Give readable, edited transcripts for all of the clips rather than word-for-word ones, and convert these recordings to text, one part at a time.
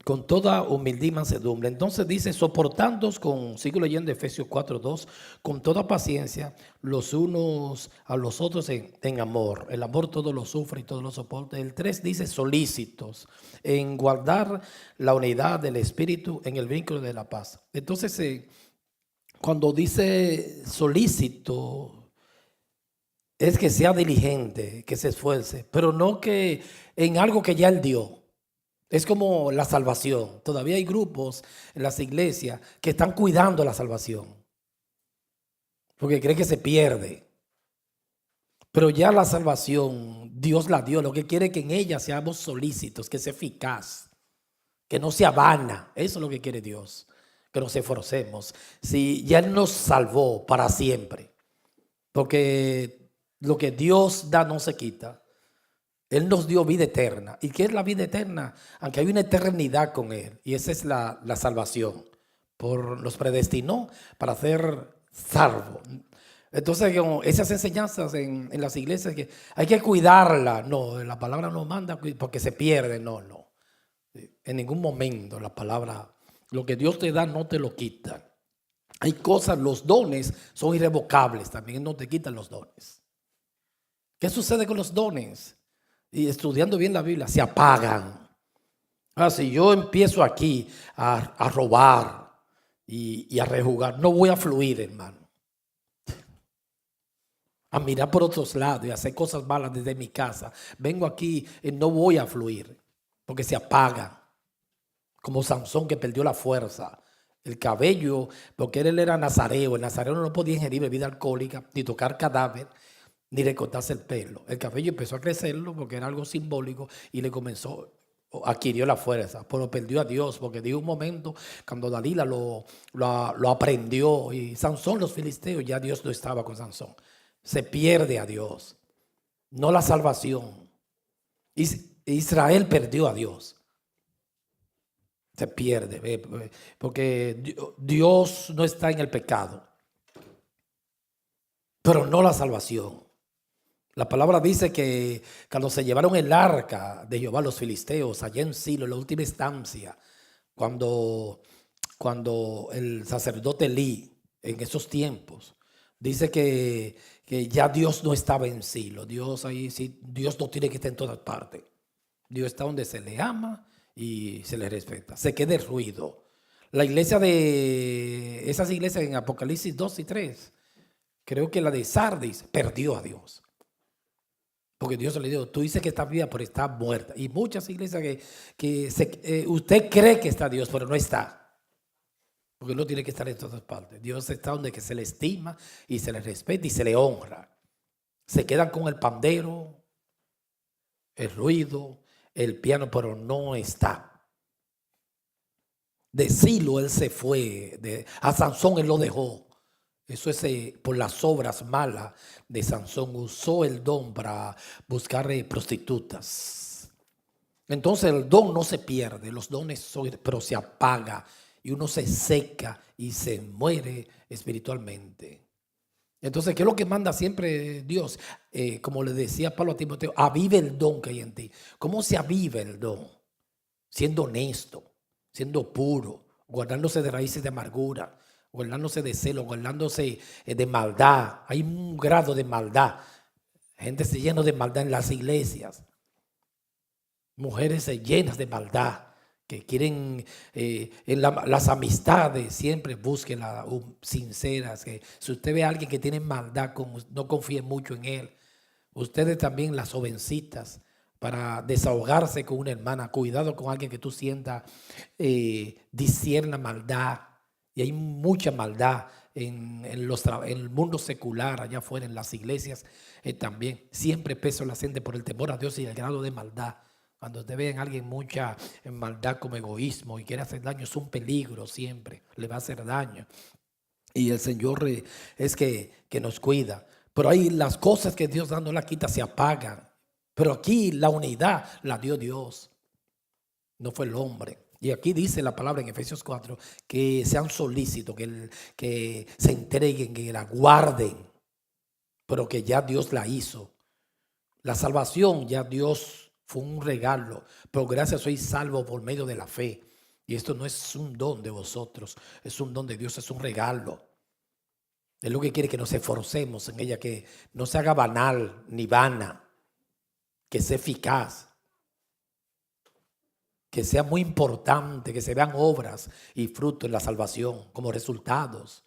con toda humildad y mansedumbre. Entonces dice, soportándoos con, sigo leyendo Efesios 4:2, con toda paciencia los unos a los otros en amor. El amor todo lo sufre y todo lo soporta. El 3 dice, solícitos en guardar la unidad del espíritu en el vínculo de la paz. Entonces, cuando dice solícito, es que sea diligente, que se esfuerce, pero no que en algo que ya él dio. Es como la salvación. Todavía hay grupos en las iglesias que están cuidando la salvación porque creen que se pierde. Pero ya la salvación, Dios la dio. Lo que quiere es que en ella seamos solícitos, que sea eficaz, que no sea vana. Eso es lo que quiere Dios, que nos esforcemos. Si ya Él nos salvó para siempre, porque lo que Dios da no se quita. Él nos dio vida eterna. ¿Y qué es la vida eterna? Aunque hay una eternidad con Él. Y esa es la salvación. Nos predestinó para ser salvos. Entonces, esas enseñanzas en las iglesias, que hay que cuidarla. No, la palabra no manda porque se pierde. No. En ningún momento la palabra, lo que Dios te da no te lo quita. Hay cosas, los dones son irrevocables. También no te quitan los dones. ¿Qué sucede con los dones? Y estudiando bien la Biblia, se apagan. Si yo empiezo aquí a robar y a rejugar, no voy a fluir, hermano. A mirar por otros lados y hacer cosas malas desde mi casa. Vengo aquí y no voy a fluir porque se apagan. Como Sansón, que perdió la fuerza. El cabello, porque él era nazareo. El nazareo no podía ingerir bebida alcohólica, ni tocar cadáver, ni recortarse el pelo. El cabello empezó a crecerlo porque era algo simbólico y le comenzó, adquirió la fuerza, pero perdió a Dios porque dio un momento cuando Dalila lo aprendió y Sansón, los filisteos, ya Dios no estaba con Sansón. Se pierde a Dios, no la salvación. Israel perdió a Dios. Se pierde, porque Dios no está en el pecado, pero no la salvación. La palabra dice que cuando se llevaron el arca de Jehová los filisteos allá en Silo, en la última estancia, cuando el sacerdote Elí, en esos tiempos, dice que ya Dios no estaba en Silo. Dios ahí sí, Dios no tiene que estar en todas partes. Dios está donde se le ama y se le respeta. Se queda el ruido. La iglesia de esas iglesias en Apocalipsis 2 y 3, creo que la de Sardis perdió a Dios. Porque Dios le dijo, tú dices que estás viva, pero está muerta. Y muchas iglesias que usted cree que está Dios, pero no está. Porque no tiene que estar en todas partes. Dios está donde que se le estima y se le respeta y se le honra. Se quedan con el pandero, el ruido, el piano, pero no está. De Silo él se fue, a Sansón él lo dejó. Eso es por las obras malas de Sansón. Usó el don para buscar prostitutas. Entonces el don no se pierde, los dones son, pero se apaga y uno se seca y se muere espiritualmente. Entonces, ¿qué es lo que manda siempre Dios? Como le decía Pablo a Timoteo, avive el don que hay en ti. ¿Cómo se aviva el don? Siendo honesto, siendo puro, guardándose de raíces de amargura, guardándose de celo, guardándose de maldad. Hay un grado de maldad. Gente se llena de maldad en las iglesias. Mujeres llenas de maldad que quieren en las amistades siempre busquen sinceras. Que si usted ve a alguien que tiene maldad, no confíe mucho en él. Ustedes también, las jovencitas, para desahogarse con una hermana, cuidado con alguien que tú sientas discierna maldad. Y hay mucha maldad en el mundo secular, allá afuera, en las iglesias también. Siempre peso la gente por el temor a Dios y el grado de maldad. Cuando usted ve a alguien mucha maldad como egoísmo y quiere hacer daño, es un peligro siempre, le va a hacer daño. Y el Señor es que nos cuida. Pero ahí las cosas que Dios da no las quita, se apagan. Pero aquí la unidad la dio Dios, no fue el hombre. Y aquí dice la palabra en Efesios 4 que sean solícitos, que se entreguen, que la guarden, pero que ya Dios la hizo. La salvación ya Dios fue un regalo, pero gracias soy salvo por medio de la fe. Y esto no es un don de vosotros, es un don de Dios, es un regalo. Es lo que quiere, que nos esforcemos en ella, que no se haga banal ni vana, que sea eficaz, que sea muy importante, que se vean obras y frutos en la salvación como resultados.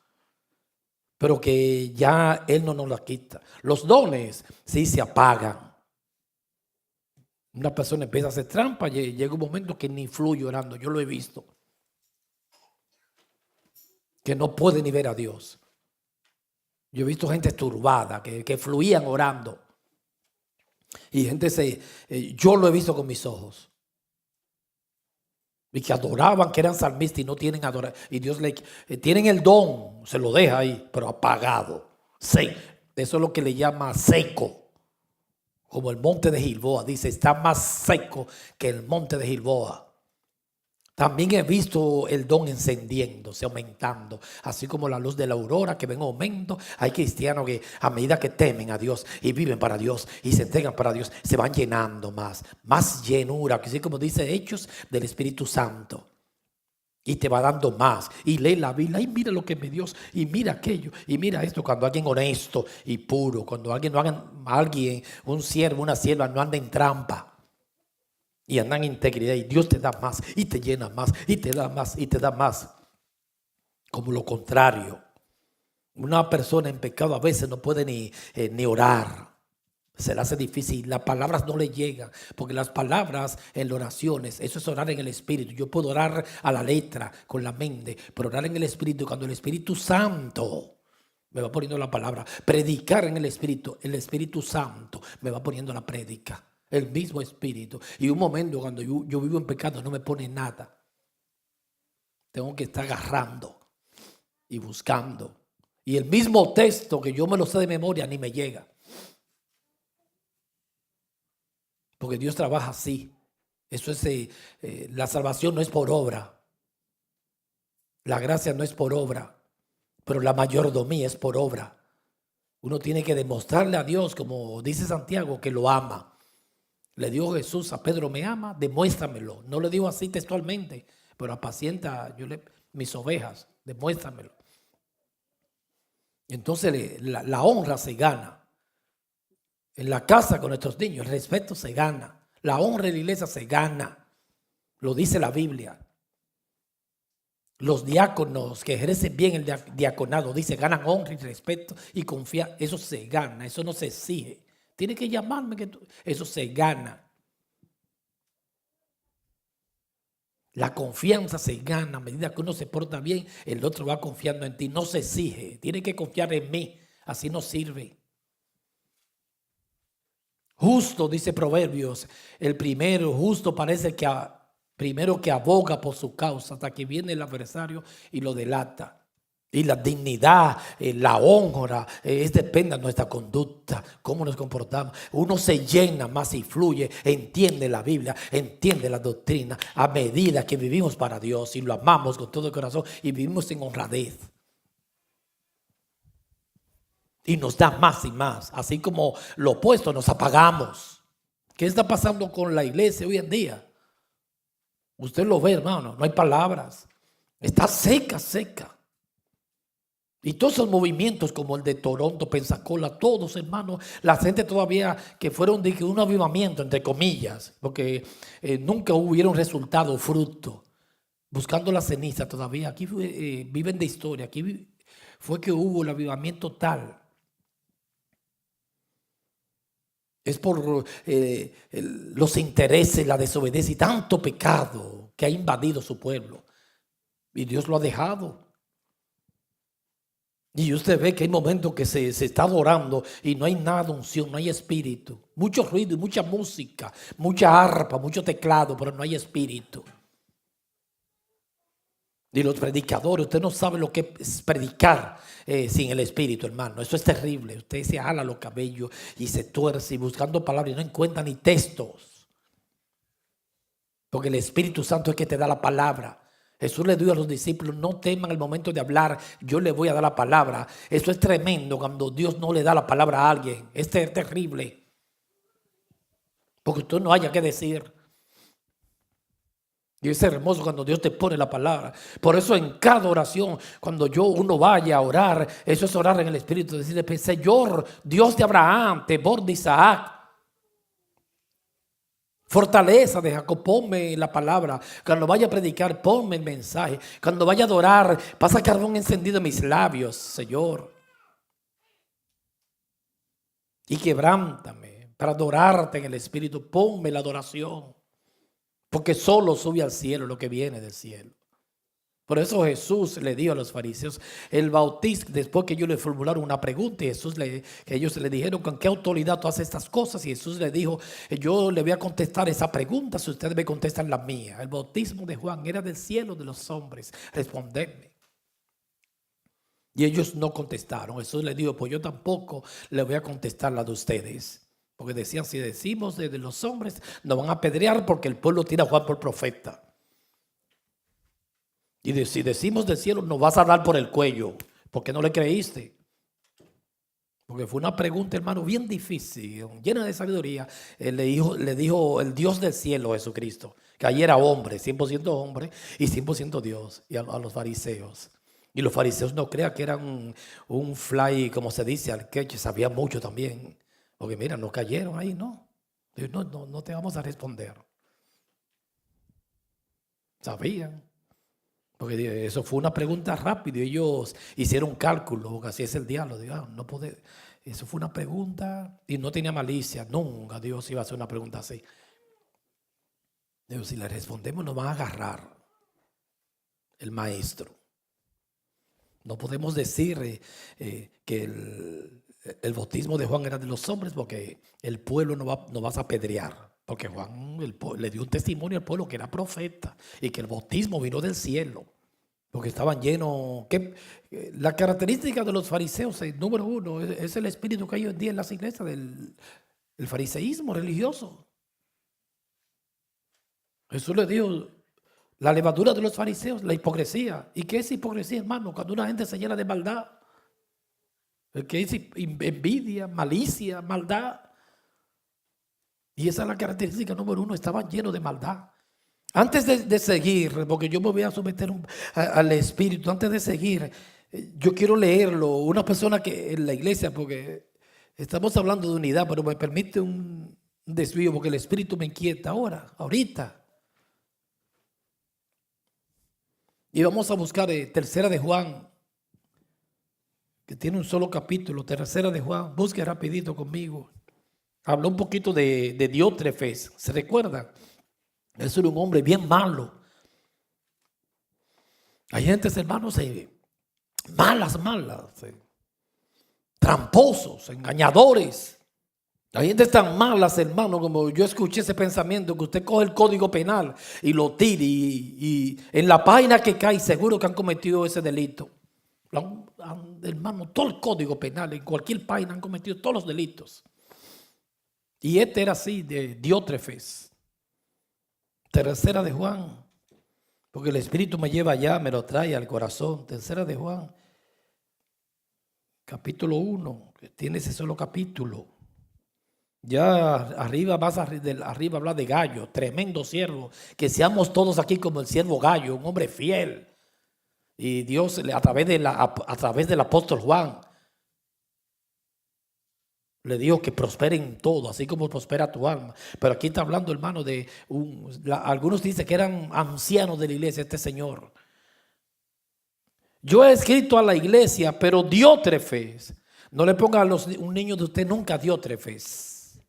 Pero que ya Él no nos la quita. Los dones sí se apagan. Una persona empieza a hacer trampa, llega un momento que ni fluye orando. Yo lo he visto. Que no puede ni ver a Dios. Yo he visto gente turbada, que fluían orando. Y gente yo lo he visto con mis ojos. Y que adoraban, que eran salmistas y no tienen adoración. Y Dios tienen el don, se lo deja ahí, pero apagado. Sí, eso es lo que le llama seco. Como el monte de Gilboa, dice, está más seco que el monte de Gilboa. También he visto el don encendiéndose, aumentando, así como la luz de la aurora que va en aumento. Hay cristianos que a medida que temen a Dios y viven para Dios y se entregan para Dios, se van llenando más llenura, así como dice Hechos, del Espíritu Santo. Y te va dando más. Y lee la Biblia. Y mira lo que me dio. Y mira aquello. Y mira esto. Cuando alguien honesto y puro. Cuando alguien, un siervo, una sierva no anda en trampa. Y anda en integridad. Y Dios te da más. Y te llena más. Y te da más. Y te da más. Como lo contrario. Una persona en pecado a veces no puede ni orar. Se le hace difícil, las palabras no le llegan, porque las palabras en las oraciones, eso es orar en el Espíritu. Yo puedo orar a la letra, con la mente, pero orar en el Espíritu, cuando el Espíritu Santo me va poniendo la palabra, predicar en el Espíritu Santo me va poniendo la prédica, el mismo Espíritu. Y un momento cuando yo vivo en pecado no me pone nada, tengo que estar agarrando y buscando. Y el mismo texto que yo me lo sé de memoria ni me llega. Porque Dios trabaja así. Eso es, la salvación no es por obra. La gracia no es por obra. Pero la mayordomía es por obra. Uno tiene que demostrarle a Dios, como dice Santiago, que lo ama. Le dijo Jesús a Pedro, me ama, demuéstramelo. No le digo así textualmente, pero apacienta mis ovejas, demuéstramelo. Entonces la honra se gana. En la casa con nuestros niños, el respeto se gana. La honra en la iglesia se gana. Lo dice la Biblia. Los diáconos que ejercen bien el diaconado, dice, ganan honra y respeto y confianza. Eso se gana, eso no se exige. Tiene que llamarme, eso se gana. La confianza se gana a medida que uno se porta bien, el otro va confiando en ti. No se exige, tiene que confiar en mí, así no sirve. Justo, dice Proverbios, el primero, justo parece que primero que aboga por su causa hasta que viene el adversario y lo delata. Y la dignidad, la honra, depende de nuestra conducta, cómo nos comportamos. Uno se llena más y fluye, entiende la Biblia, entiende la doctrina a medida que vivimos para Dios y lo amamos con todo el corazón y vivimos en honradez. Y nos da más y más, así como lo opuesto, nos apagamos. ¿Qué está pasando con la iglesia hoy en día? Usted lo ve, hermano, no hay palabras. Está seca, seca. Y todos esos movimientos como el de Toronto, Pensacola, todos, hermano, la gente todavía que fueron de un avivamiento, entre comillas, porque nunca hubieron resultado, fruto. Buscando la ceniza todavía. Aquí viven de historia. Aquí fue que hubo el avivamiento tal. Es por los intereses, la desobediencia y tanto pecado que ha invadido su pueblo. Y Dios lo ha dejado. Y usted ve que hay momentos que se está adorando y no hay nada de unción, no hay espíritu. Mucho ruido y mucha música, mucha arpa, mucho teclado, pero no hay espíritu. Y los predicadores, usted no sabe lo que es predicar sin el Espíritu, hermano. Eso es terrible. Usted se jala los cabellos y se tuerce y buscando palabras y no encuentra ni textos. Porque el Espíritu Santo es que te da la palabra. Jesús le dijo a los discípulos, no teman el momento de hablar, yo le voy a dar la palabra. Eso es tremendo cuando Dios no le da la palabra a alguien. Es terrible. porque tú no haya que decir. Y es hermoso cuando Dios te pone la palabra. Por eso en cada oración, cuando uno vaya a orar, eso es orar en el Espíritu, decirle: Señor, Dios de Abraham, temor de Isaac, fortaleza de Jacob, ponme la palabra. Cuando vaya a predicar, ponme el mensaje. Cuando vaya a adorar, pasa carbón encendido en mis labios, Señor. Y quebrántame para adorarte en el Espíritu. Ponme la adoración. Porque solo sube al cielo lo que viene del cielo. Por eso Jesús le dijo a los fariseos el bautismo, después que ellos le formularon una pregunta, y que ellos le dijeron: ¿con qué autoridad tú haces estas cosas? Y Jesús le dijo: yo le voy a contestar esa pregunta si ustedes me contestan la mía. El bautismo de Juan era del cielo de los hombres, respondedme. Y ellos no contestaron. Jesús le dijo: pues yo tampoco le voy a contestar la de ustedes. Porque decían: si decimos de los hombres, nos van a apedrear porque el pueblo tiene a Juan por profeta. Y si decimos del cielo, nos vas a dar por el cuello, porque no le creíste. Porque fue una pregunta, hermano, bien difícil, llena de sabiduría. Le dijo el Dios del cielo, Jesucristo, que allí era hombre, 100% hombre y 100% Dios, y a los fariseos. Y los fariseos no crean que eran un fly, como se dice, al que sabía mucho también. Porque mira, no cayeron ahí, no. No te vamos a responder. Sabían. Porque eso fue una pregunta rápida. Ellos hicieron un cálculo, porque así es el diálogo. No puede. Eso fue una pregunta y no tenía malicia. Nunca Dios iba a hacer una pregunta así. Dios, si le respondemos, nos van a agarrar el maestro. No podemos decir que el bautismo de Juan era de los hombres, porque el pueblo no vas a apedrear. Porque Juan le dio un testimonio al pueblo que era profeta y que el bautismo vino del cielo. Porque estaban llenos. La característica de los fariseos, número uno, es el espíritu que hay hoy en día en las iglesias del fariseísmo religioso. Jesús le dijo: la levadura de los fariseos, la hipocresía. ¿Y qué es hipocresía, hermano? Cuando una gente se llena de maldad. Que es envidia, malicia, maldad. Y esa es la característica número uno, estaban llenos de maldad. Antes de seguir, porque yo me voy a someter al Espíritu, antes de seguir, yo quiero leerlo. Una persona que en la iglesia, porque estamos hablando de unidad, pero me permite un desvío, porque el Espíritu me inquieta ahorita. Y vamos a buscar Tercera de Juan, que tiene un solo capítulo. Tercera de Juan, busque rapidito conmigo. Habló un poquito de Diótrefes, ¿se recuerda? Él era un hombre bien malo. Hay gente, hermanos, malas, tramposos, engañadores. Hay gente tan malas, hermano, como yo escuché ese pensamiento, que usted coge el código penal y lo tire y en la página que cae seguro que han cometido ese delito. Hermano, todo el código penal, en cualquier página han cometido todos los delitos. Y este era así, de Diótrefes. Tercera de Juan, porque el Espíritu me lleva allá, me lo trae al corazón. Tercera de Juan, capítulo 1, que tiene ese solo capítulo. Ya arriba, más arriba habla de Gallo, tremendo siervo, que seamos todos aquí como el siervo Gallo, un hombre fiel. Y Dios a través del apóstol Juan le dijo que prosperen en todo, así como prospera tu alma. Pero aquí está hablando, hermano, de algunos dicen que eran ancianos de la iglesia, este señor. Yo he escrito a la iglesia, pero Diótrefes, no le ponga un niño de usted nunca Diótrefes,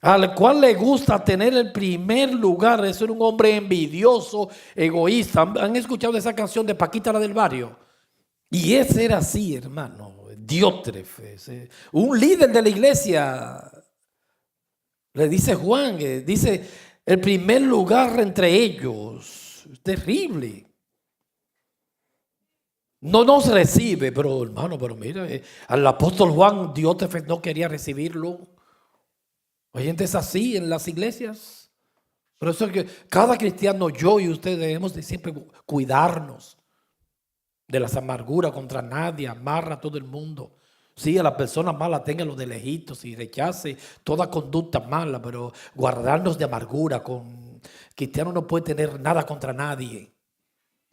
al cual le gusta tener el primer lugar, de ser un hombre envidioso, egoísta. ¿Han escuchado esa canción de Paquita, la del barrio? Y ese era así, hermano. Diótrefes, un líder de la iglesia, le dice Juan, dice el primer lugar entre ellos. Terrible. No nos recibe, pero hermano, pero mira, al apóstol Juan Diótrefes no quería recibirlo. Hay gente es así en las iglesias. Por eso es que cada cristiano, yo y usted, debemos de siempre cuidarnos de las amarguras contra nadie, amarra a todo el mundo. Sí, a la persona mala téngalo de lejitos y rechace toda conducta mala, pero guardarnos de amargura. Cristiano no puede tener nada contra nadie.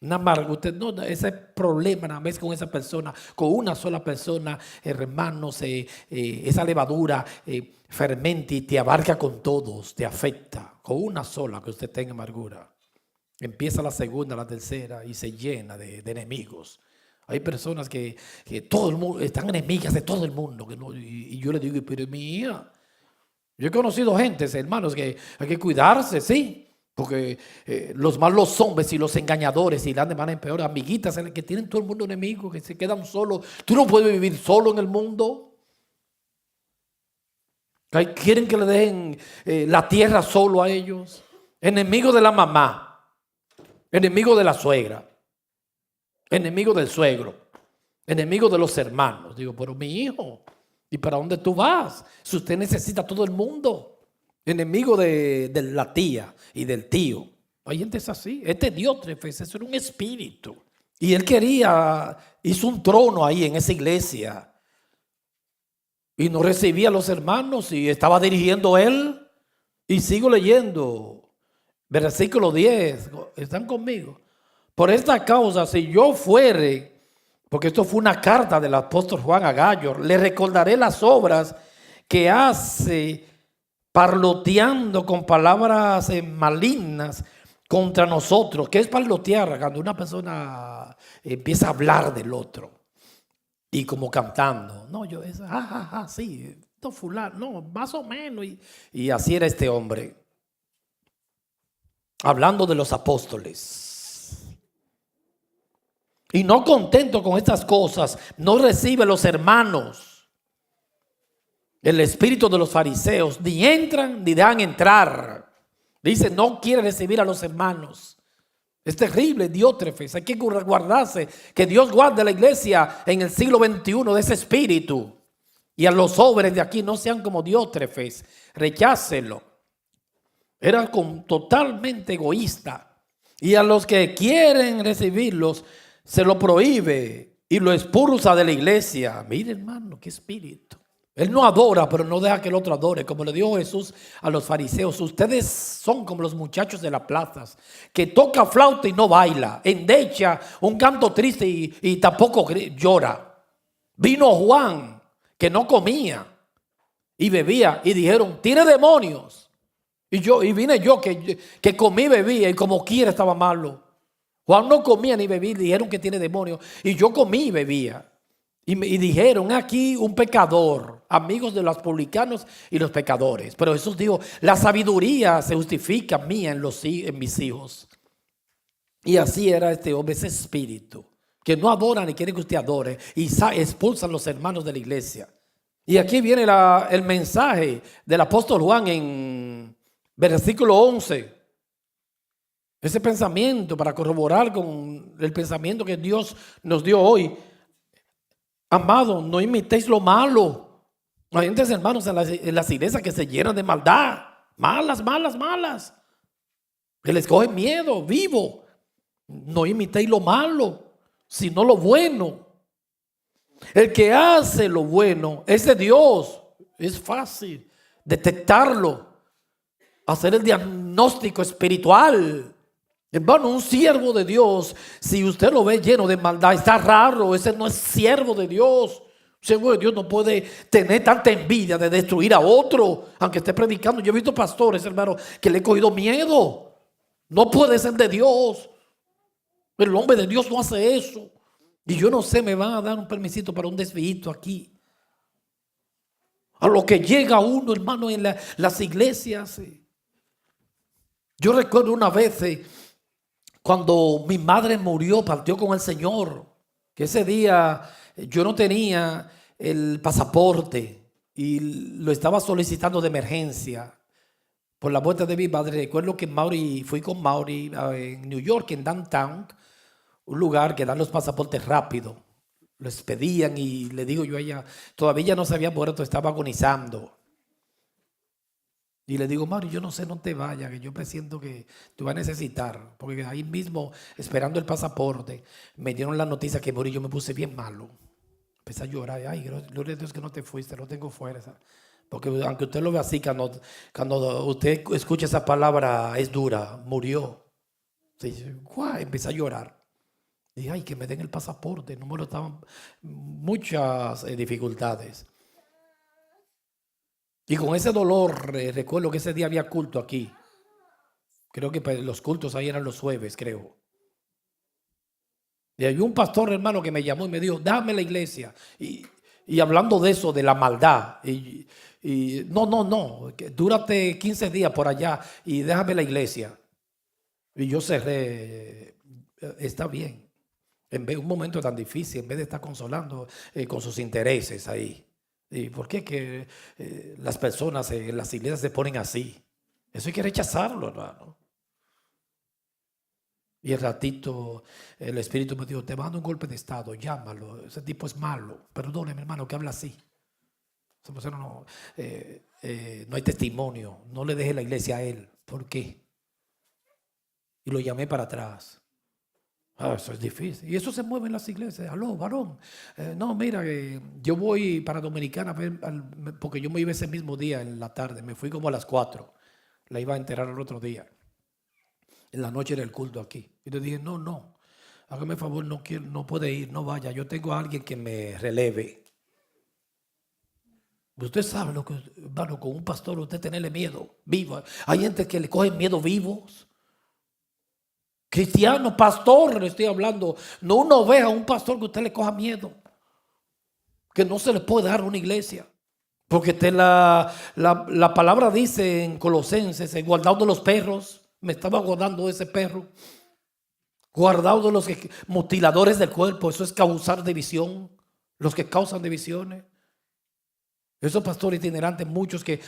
Una amargura, usted no, ese problema nada más con esa persona, con una sola persona, hermanos, esa levadura fermenta y te abarca con todos, te afecta. Con una sola que usted tenga amargura. Empieza la segunda, la tercera y se llena de enemigos. Hay personas que todo el mundo están enemigas de todo el mundo. Y yo le digo, pero mía, yo he conocido gentes, hermanos, que hay que cuidarse, sí. Porque los malos hombres y los engañadores y las demás peor, amiguitas que tienen todo el mundo enemigo, que se quedan solos. Tú no puedes vivir solo en el mundo. Quieren que le dejen la tierra solo a ellos. Enemigo de la mamá, enemigo de la suegra, enemigo del suegro, enemigo de los hermanos. Digo, pero mi hijo, ¿y para dónde tú vas? Si usted necesita a todo el mundo. Enemigo de la tía y del tío. Hay gente es así. Este Diótrefes, eso era un espíritu. Y él hizo un trono ahí en esa iglesia. Y no recibía a los hermanos y estaba dirigiendo él. Y sigo leyendo. Versículo 10. ¿Están conmigo? Por esta causa, si yo fuere, porque esto fue una carta del apóstol Juan a Gallo, le recordaré las obras que hace parloteando con palabras malignas contra nosotros. ¿Qué es parlotear? Cuando una persona empieza a hablar del otro y como cantando. No, yo es, sí, esto fulano, no, más o menos. Y así era este hombre. Hablando de los apóstoles. Y no contento con estas cosas, no recibe a los hermanos. El espíritu de los fariseos, ni entran ni dejan entrar. Dice, no quiere recibir a los hermanos. Es terrible, Diótrefes. Hay que guardarse, que Dios guarde la iglesia en el siglo XXI de ese espíritu. Y a los jóvenes de aquí no sean como Diótrefes, rechácenlo. Era totalmente egoísta. Y a los que quieren recibirlos, se lo prohíbe y lo expulsa de la iglesia. Mire, hermano, qué espíritu. Él no adora, pero no deja que el otro adore. Como le dijo Jesús a los fariseos, ustedes son como los muchachos de las plazas, que toca flauta y no baila, endecha un canto triste y tampoco llora. Vino Juan, que no comía y bebía, y dijeron, tiene demonios. Y vine yo que comí y bebía, y como quiera estaba malo. Juan no comía ni bebía, dijeron que tiene demonios, y yo comí y bebía. Y dijeron, aquí un pecador, amigos de los publicanos y los pecadores. Pero Jesús dijo, la sabiduría se justifica mía en mis hijos. Y así era este hombre, ese espíritu, que no adora ni quiere que usted adore, y expulsan los hermanos de la iglesia. Y aquí viene el mensaje del apóstol Juan en versículo 11. Ese pensamiento para corroborar con el pensamiento que Dios nos dio hoy. Amado, no imitéis lo malo. Hay gente, hermanos, en las iglesias que se llenan de maldad. Malas. Que les coge miedo, vivo. No imitéis lo malo, sino lo bueno. El que hace lo bueno es de Dios. Es fácil detectarlo. Hacer el diagnóstico espiritual. Hermano, un siervo de Dios, si usted lo ve lleno de maldad, está raro, ese no es siervo de Dios. Un siervo de Dios no puede tener tanta envidia de destruir a otro, aunque esté predicando. Yo he visto pastores, hermano, que le he cogido miedo. No puede ser de Dios. El hombre de Dios no hace eso. Y yo no sé, me van a dar un permisito para un desvío aquí. A lo que llega uno, hermano, en las iglesias. Yo recuerdo una vez cuando mi madre murió, partió con el Señor, que ese día yo no tenía el pasaporte y lo estaba solicitando de emergencia por la muerte de mi madre. Recuerdo que fui con Mauri en New York, en Downtown, un lugar que dan los pasaportes rápido. Los pedían y le digo yo a ella, todavía ya no se había muerto, estaba agonizando. Y le digo, Mauri, yo no sé, no te vayas, que yo presiento que tú vas a necesitar. Porque ahí mismo, esperando el pasaporte, me dieron la noticia que morí. Yo me puse bien malo. empecé a llorar. Ay, gloria a Dios que no te fuiste, no tengo fuerza. Porque aunque usted lo vea así, cuando usted escucha esa palabra es dura, murió. Sí, guau, empecé a llorar. Dije, ay, que me den el pasaporte. No me lo estaban. Muchas dificultades. Y con ese dolor, recuerdo que ese día había culto aquí. Creo que los cultos ahí eran los jueves, creo. Y había un pastor, hermano, que me llamó y me dijo, dame la iglesia. Y hablando de eso, de la maldad. Y no, dúrate 15 días por allá y déjame la iglesia. Y yo cerré, está bien. En vez de un momento tan difícil, en vez de estar consolando con sus intereses ahí. ¿Y por qué que las personas en las iglesias se ponen así? Eso hay que rechazarlo, hermano. Y el ratito el Espíritu me dijo, te mando un golpe de estado, llámalo. Ese tipo es malo. Perdóneme, hermano, que habla así. No hay testimonio. No le deje la iglesia a él. ¿Por qué? Y lo llamé para atrás. Eso es difícil. Y eso se mueve en las iglesias. Aló, varón. No, mira, yo voy para Dominicana porque yo me iba ese mismo día en la tarde. Me fui como a las 4. La iba a enterrar el otro día. En la noche era el culto aquí. Y le dije, no. Hágame favor, no puede ir, no vaya. Yo tengo a alguien que me releve. Usted sabe lo que, hermano, con un pastor usted tenerle miedo vivo. Hay gente que le coge miedo vivos. Cristiano, pastor, le estoy hablando. No una oveja, un pastor que usted le coja miedo. Que no se le puede dar a una iglesia. Porque la palabra dice en Colosenses, guardado de los perros. Me estaba guardando ese perro. Guardado de los mutiladores del cuerpo. Eso es causar división. Los que causan divisiones. Esos pastores itinerantes, muchos que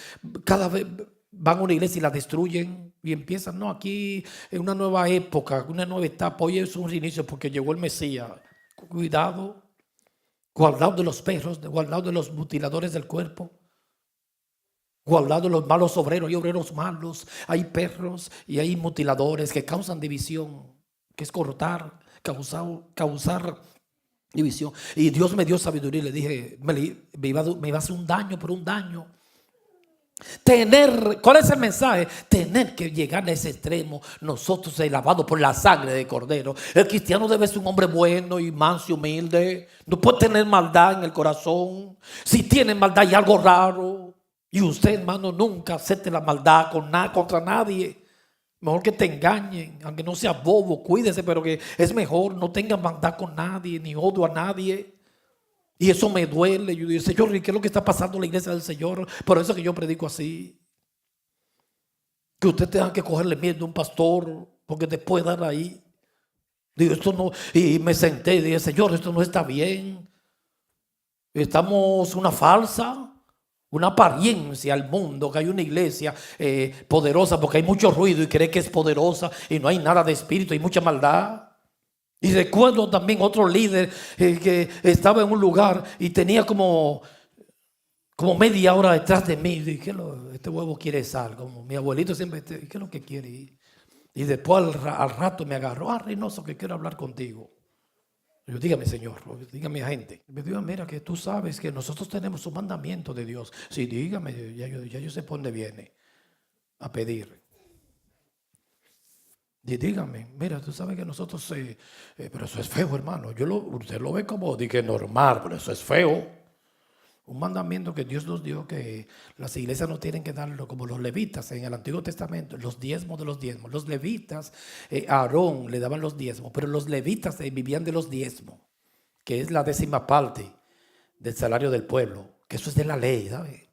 cada vez van a una iglesia y la destruyen y empiezan, no, aquí en una nueva época, una nueva etapa, hoy es un reinicio porque llegó el Mesías. Cuidado, guardado de los perros, guardado de los mutiladores del cuerpo, guardado de los malos obreros. Hay obreros malos, hay perros y hay mutiladores que causan división, que es cortar, causar división. Y Dios me dio sabiduría y le dije, me iba a hacer un daño por un daño. ¿Cuál es el mensaje? Tener que llegar a ese extremo. Nosotros lavados por la sangre de Cordero. El cristiano debe ser un hombre bueno y manso y humilde. No puede tener maldad en el corazón. Si tiene maldad hay algo raro. Y usted, hermano, nunca acepte la maldad contra nadie. Mejor que te engañen, aunque no sea bobo, cuídese, pero que es mejor, no tenga maldad con nadie, ni odio a nadie. Y eso me duele. Yo digo, Señor, ¿qué es lo que está pasando en la iglesia del Señor? Por eso que yo predico así. Que usted tenga que cogerle miedo a un pastor, porque te puede dar ahí. Digo, esto no, y me senté y dije, Señor, esto no está bien. Estamos una falsa. Una apariencia al mundo, que hay una iglesia poderosa porque hay mucho ruido y cree que es poderosa y no hay nada de espíritu, hay mucha maldad. Y recuerdo también otro líder que estaba en un lugar y tenía como media hora detrás de mí. Y dije, este huevo quiere sal, como mi abuelito siempre, ¿qué es lo que quiere? Y después al rato me agarró, Reynoso, que quiero hablar contigo. Yo, dígame, Señor, dígame, gente. Me dijo, mira, que tú sabes que nosotros tenemos un mandamiento de Dios. Sí, dígame, ya yo sé por dónde viene a pedir. Y dígame, mira, tú sabes que nosotros, pero eso es feo, hermano. Usted lo ve como, dije, normal, pero eso es feo. Un mandamiento que Dios nos dio, que las iglesias no tienen que darlo como los levitas en el Antiguo Testamento, los diezmos de los diezmos. Los levitas, a Aarón le daban los diezmos, pero los levitas vivían de los diezmos, que es la 10ª parte del salario del pueblo, que eso es de la ley, ¿sabes?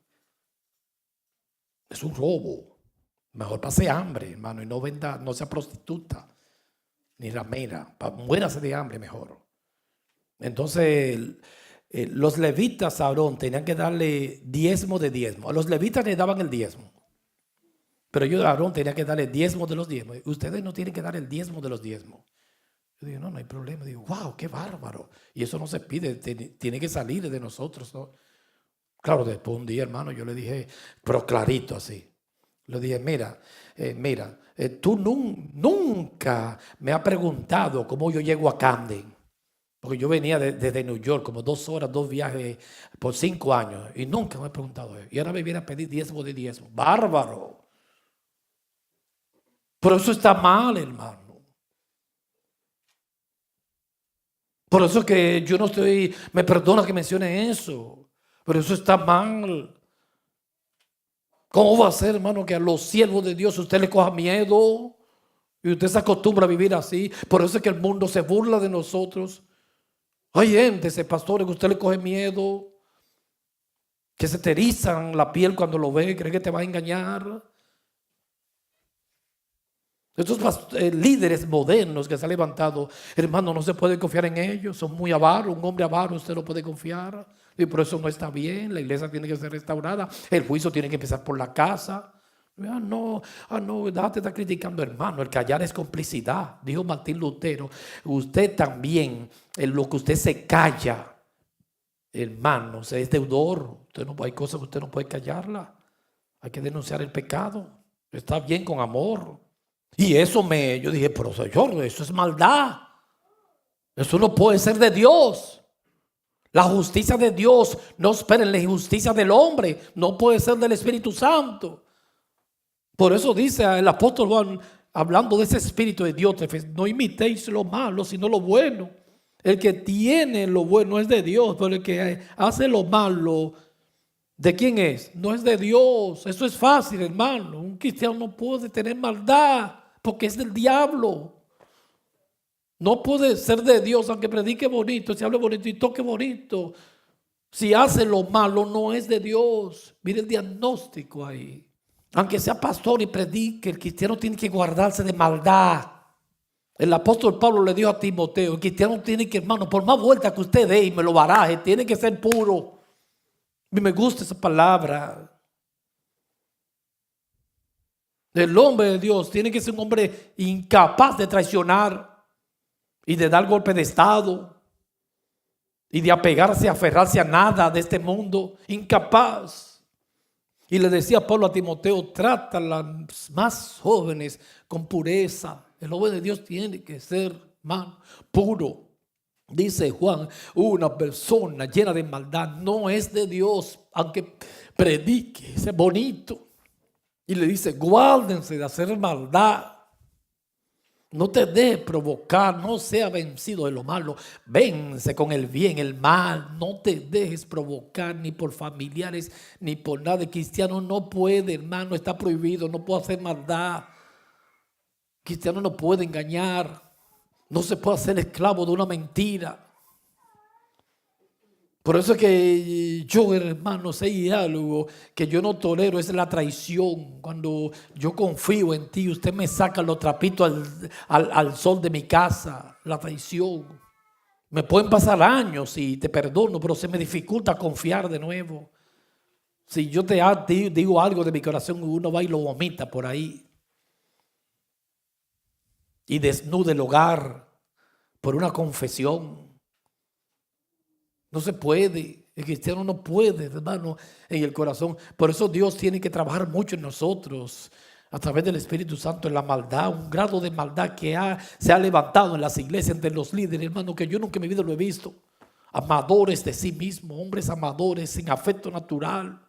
Es un robo. Mejor pase hambre, hermano, y no sea prostituta, ni ramera, muérase de hambre mejor. Entonces, los levitas a Aarón tenían que darle diezmo de diezmo. A los levitas le daban el diezmo, pero yo a Aarón tenía que darle diezmo de los diezmos. Ustedes no tienen que dar el diezmo de los diezmos. Yo digo, no hay problema. Digo, wow, qué bárbaro. Y eso no se pide, tiene que salir de nosotros, ¿no? Claro, después un día, hermano, yo le dije, pero clarito así. Le dije, mira, tú nunca me has preguntado cómo yo llego a Camden. Porque yo venía desde New York, como 2 horas, 2 viajes por 5 años. Y nunca me he preguntado eso. Y ahora me viene a pedir diezmo de diezmo. Bárbaro. Pero eso está mal, hermano. Por eso que yo no estoy, me perdona que mencione eso. Pero eso está mal. ¿Cómo va a ser, hermano, que a los siervos de Dios usted le coja miedo? Y usted se acostumbra a vivir así. Por eso es que el mundo se burla de nosotros. Hay gente, pastores, que usted le coge miedo, que se te erizan la piel cuando lo ve, cree que te va a engañar. Estos líderes modernos que se han levantado, hermano, no se puede confiar en ellos, son muy avaros. Un hombre avaro usted no puede confiar, y por eso no está bien. La iglesia tiene que ser restaurada, el juicio tiene que empezar por la casa. No, déjate estar criticando, hermano. El callar es complicidad, dijo Martín Lutero. Usted también, en lo que usted se calla, hermano, es deudor. Hay cosas que usted no puede callarla. Hay que denunciar el pecado. Está bien, con amor. Y eso yo dije, pero Señor, eso es maldad. Eso no puede ser de Dios. La justicia de Dios no espera en la injusticia del hombre. No puede ser del Espíritu Santo. Por eso dice el apóstol Juan, hablando de ese espíritu de Dios, no imitéis lo malo, sino lo bueno. El que tiene lo bueno es de Dios, pero el que hace lo malo, ¿de quién es? No es de Dios. Eso es fácil, hermano. Un cristiano no puede tener maldad porque es del diablo. No puede ser de Dios, aunque predique bonito, se hable bonito y toque bonito. Si hace lo malo, no es de Dios. Mire el diagnóstico ahí. Aunque sea pastor y predique, el cristiano tiene que guardarse de maldad. El apóstol Pablo le dijo a Timoteo, el cristiano tiene que, hermano, por más vueltas que usted dé y me lo baraje, tiene que ser puro. Y me gusta esa palabra. El hombre de Dios tiene que ser un hombre incapaz de traicionar y de dar golpe de estado y de apegarse, aferrarse a nada de este mundo. Incapaz. Y le decía Pablo a Timoteo, trata a las más jóvenes con pureza. El hombre de Dios tiene que ser puro. Dice Juan, una persona llena de maldad no es de Dios, aunque predique, es bonito. Y le dice, guárdense de hacer maldad. No te dejes provocar, no sea vencido de lo malo. Vence con el bien, el mal. No te dejes provocar ni por familiares, ni por nada. El cristiano no puede, hermano, está prohibido, no puede hacer maldad. El cristiano no puede engañar. No se puede hacer esclavo de una mentira. Por eso es que yo, hermano, sé algo que yo no tolero, es la traición. Cuando yo confío en ti, usted me saca los trapitos al sol de mi casa. La traición. Me pueden pasar años y te perdono, pero se me dificulta confiar de nuevo. Si yo te digo algo de mi corazón, uno va y lo vomita por ahí. Y desnuda el hogar por una confesión. No se puede, el cristiano no puede, hermano, en el corazón. Por eso Dios tiene que trabajar mucho en nosotros, a través del Espíritu Santo, en la maldad, un grado de maldad que se ha levantado en las iglesias, entre los líderes, hermano, que yo nunca en mi vida lo he visto. Amadores de sí mismos, hombres amadores, sin afecto natural.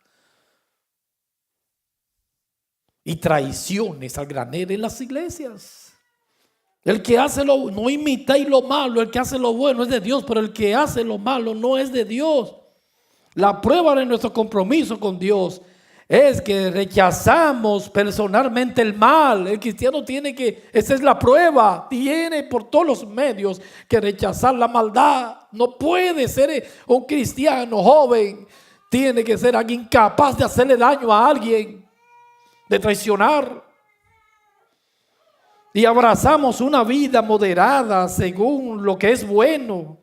Y traiciones al granero en las iglesias. El que hace no imitéis lo malo, el que hace lo bueno es de Dios, pero el que hace lo malo no es de Dios. La prueba de nuestro compromiso con Dios es que rechazamos personalmente el mal. El cristiano esa es la prueba, tiene por todos los medios que rechazar la maldad. No puede ser un cristiano joven, tiene que ser alguien capaz de hacerle daño a alguien, de traicionar. Y abrazamos una vida moderada según lo que es bueno.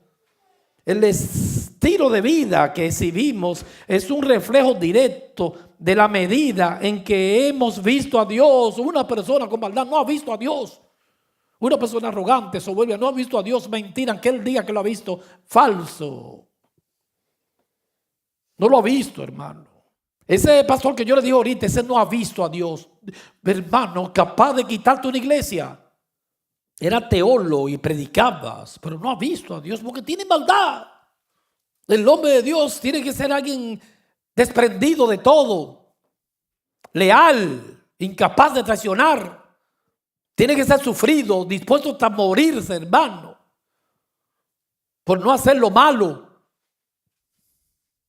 El estilo de vida que exhibimos es un reflejo directo de la medida en que hemos visto a Dios. Una persona con maldad no ha visto a Dios. Una persona arrogante, soberbia, no ha visto a Dios. Mentira, aquel día que lo ha visto, falso. No lo ha visto, hermano. Ese pastor que yo le digo ahorita, ese no ha visto a Dios. Hermano, capaz de quitarte una iglesia. era teólogo y predicabas, pero no ha visto a Dios porque tiene maldad. El hombre de Dios tiene que ser alguien desprendido de todo, leal, incapaz de traicionar. Tiene que ser sufrido, dispuesto hasta morirse, hermano, por no hacer lo malo,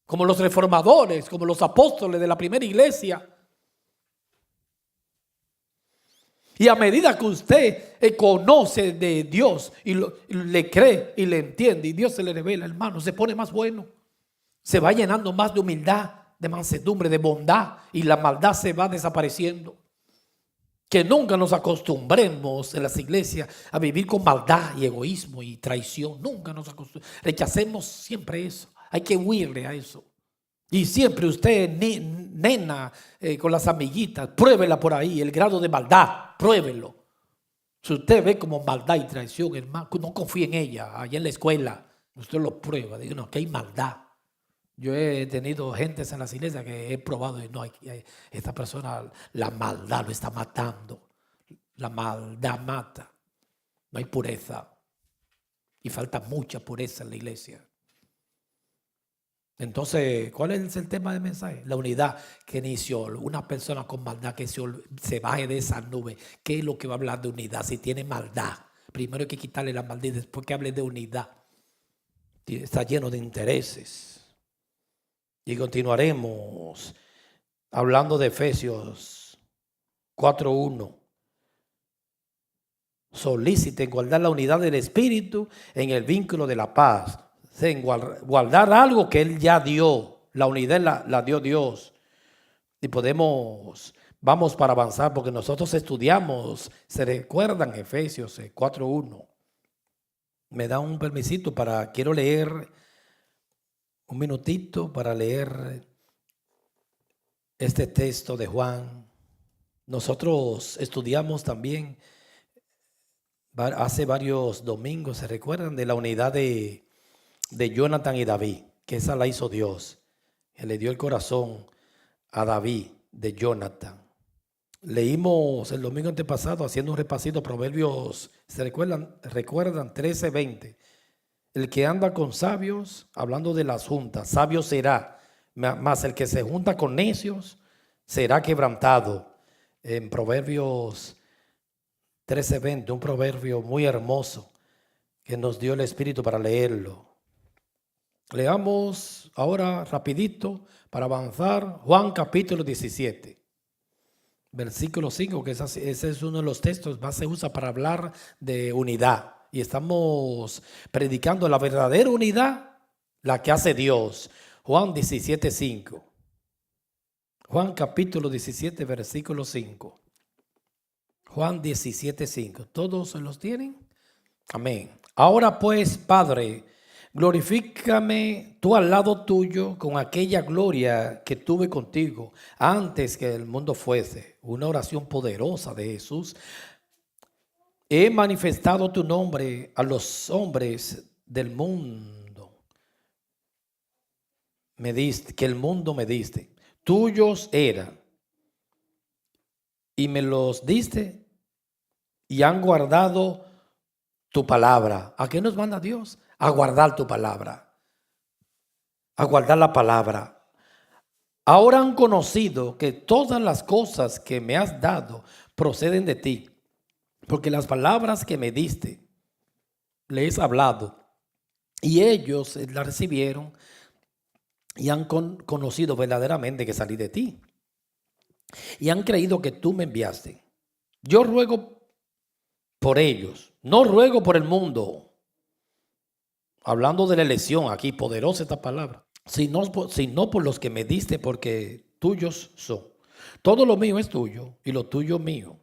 como los reformadores, como los apóstoles de la primera iglesia. Y a medida que usted conoce de Dios y le cree y le entiende y Dios se le revela, hermano, se pone más bueno. Se va llenando más de humildad, de mansedumbre, de bondad, y la maldad se va desapareciendo. Que nunca nos acostumbremos en las iglesias a vivir con maldad y egoísmo y traición. Nunca nos acostumbremos. Rechacemos siempre eso. Hay que huirle a eso. Y siempre usted, nena, con las amiguitas, pruébela por ahí, el grado de maldad, pruébelo. Si usted ve como maldad y traición, hermano, no confíe en ella, allá en la escuela, usted lo prueba, diga, no, que hay maldad. Yo he tenido gentes en las iglesias que he probado y no, esta persona, la maldad lo está matando. La maldad mata. No hay pureza. Y falta mucha pureza en la iglesia. Entonces, ¿cuál es el tema del mensaje? La unidad que inició una persona con maldad que se baje de esa nube. ¿Qué es lo que va a hablar de unidad? Si tiene maldad, primero hay que quitarle la maldad y después que hable de unidad. Está lleno de intereses. Y continuaremos hablando de Efesios 4:1. Soliciten guardar la unidad del Espíritu en el vínculo de la paz. En guardar algo que Él ya dio. La unidad la dio Dios. Y vamos para avanzar porque nosotros estudiamos, se recuerdan Efesios 4:1. Me da un permisito quiero leer un minutito para leer este texto de Juan. Nosotros estudiamos también hace varios domingos, se recuerdan de la unidad de Jonathan y David, que esa la hizo Dios. Él le dio el corazón a David de Jonathan. Leímos el domingo antepasado, haciendo un repasito, Proverbios, ¿se recuerdan? 13:20. El que anda con sabios, hablando de las juntas, sabio será, mas el que se junta con necios será quebrantado. En Proverbios 13:20, un proverbio muy hermoso que nos dio el Espíritu para leerlo. Leamos ahora rapidito para avanzar Juan capítulo 17, versículo 5, que ese es uno de los textos más se usa para hablar de unidad. Y estamos predicando la verdadera unidad, la que hace Dios. Juan 17:5. Juan capítulo 17, versículo 5. Juan 17:5. ¿Todos los tienen? Amén. Ahora pues, Padre, glorifícame tú al lado tuyo con aquella gloria que tuve contigo antes que el mundo fuese. Una oración poderosa de Jesús. He manifestado tu nombre a los hombres del mundo. Me diste, que el mundo me diste. Tuyos eran. Y me los diste y han guardado tu palabra. ¿A qué nos manda Dios? A guardar tu palabra. A guardar la palabra. Ahora han conocido que todas las cosas que me has dado proceden de ti. Porque las palabras que me diste, les he hablado, y ellos las recibieron y han conocido verdaderamente que salí de ti. Y han creído que tú me enviaste. Yo ruego por ellos, no ruego por el mundo. Hablando de la elección aquí, poderosa esta palabra. Sino por los que me diste, porque tuyos son. Todo lo mío es tuyo y lo tuyo mío.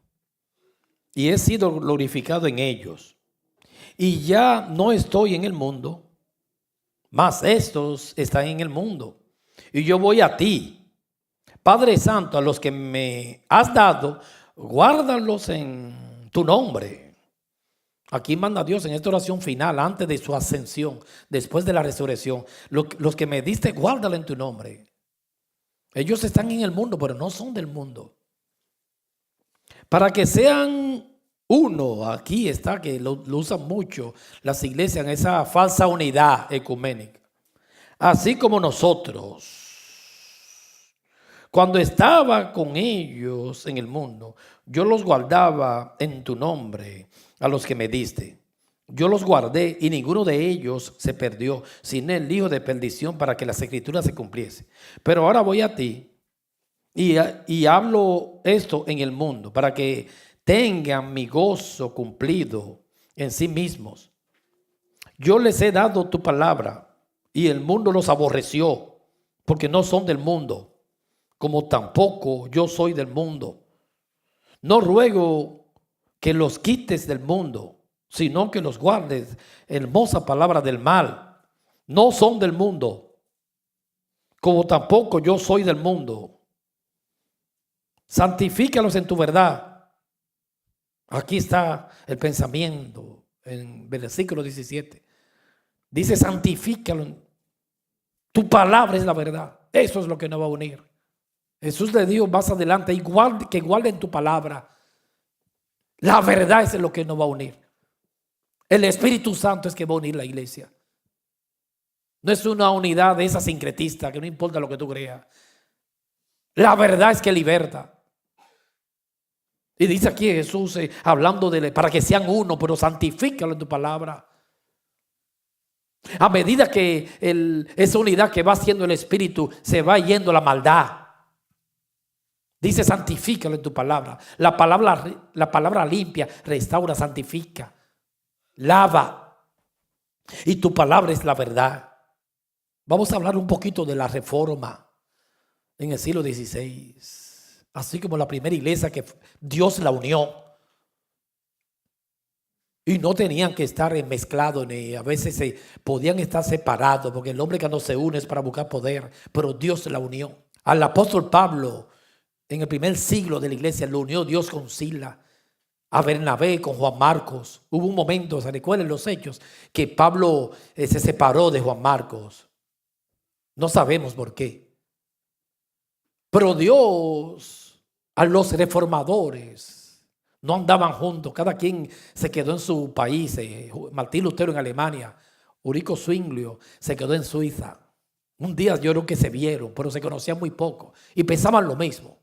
Y he sido glorificado en ellos. Y ya no estoy en el mundo, mas estos están en el mundo. Y yo voy a ti. Padre Santo, a los que me has dado, guárdalos en tu nombre. Aquí manda Dios en esta oración final, antes de su ascensión, después de la resurrección. Los que me diste, guárdalos en tu nombre. Ellos están en el mundo, pero no son del mundo. Para que sean uno. Aquí está, que lo usan mucho las iglesias en esa falsa unidad ecuménica. Así como nosotros, cuando estaba con ellos en el mundo, yo los guardaba en tu nombre a los que me diste. Yo los guardé y ninguno de ellos se perdió, sin el hijo de perdición, para que las escrituras se cumpliesen. Pero ahora voy a ti y hablo esto en el mundo, para que tengan mi gozo cumplido en sí mismos. Yo les he dado tu palabra y el mundo los aborreció, porque no son del mundo, como tampoco yo soy del mundo. No ruego que los quites del mundo, sino que los guardes. Hermosa palabra del mal. No son del mundo, como tampoco yo soy del mundo. Santifícalos en tu verdad. Aquí está el pensamiento en versículo 17. Dice: santifícalo. Tu palabra es la verdad. Eso es lo que nos va a unir. Jesús le dijo más adelante: igual que guarden tu palabra. La verdad es lo que nos va a unir. El Espíritu Santo es que va a unir la iglesia. No es una unidad de esa sincretista que no importa lo que tú creas. La verdad es que liberta. Y dice aquí Jesús hablando para que sean uno, pero santifícalo en tu palabra. A medida que esa unidad que va haciendo el Espíritu, se va yendo la maldad. Dice: santifícalo en tu palabra. La palabra limpia, restaura, santifica, lava. Y tu palabra es la verdad. Vamos a hablar un poquito de la reforma en el siglo XVI. Así como la primera iglesia que Dios la unió. Y no tenían que estar mezclados, ni a veces podían estar separados, porque el hombre que no se une es para buscar poder, pero Dios la unió. Al apóstol Pablo, en el primer siglo de la iglesia, lo unió Dios con Sila. A Bernabé con Juan Marcos. Hubo un momento, se recuerdan los hechos, que Pablo se separó de Juan Marcos. No sabemos por qué. Pero Dios, a los reformadores, no andaban juntos. Cada quien se quedó en su país. Martín Lutero en Alemania, Ulrico Zwinglio se quedó en Suiza. Un día yo creo que se vieron, pero se conocían muy poco y pensaban lo mismo.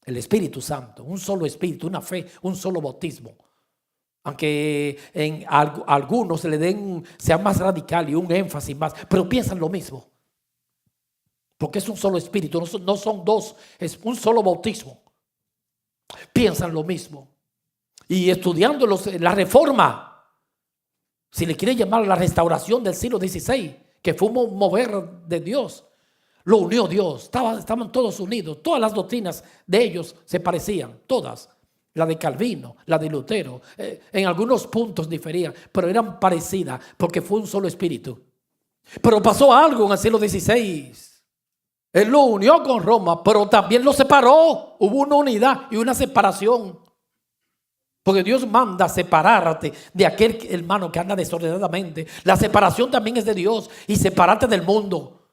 El Espíritu Santo, un solo espíritu, una fe, un solo bautismo. Aunque en algunos sean más radical y un énfasis más, pero piensan lo mismo. Porque es un solo espíritu, no son dos, es un solo bautismo. Piensan lo mismo. Y estudiando la reforma, si le quiere llamar la restauración del siglo XVI, que fue un mover de Dios, lo unió Dios. Estaban todos unidos. Todas las doctrinas de ellos se parecían, todas. La de Calvino, la de Lutero, en algunos puntos diferían, pero eran parecidas porque fue un solo espíritu. Pero pasó algo en el siglo XVI. Él lo unió con Roma, pero también lo separó. Hubo una unidad y una separación. Porque Dios manda separarte de aquel hermano que anda desordenadamente. La separación también es de Dios, y separarte del mundo.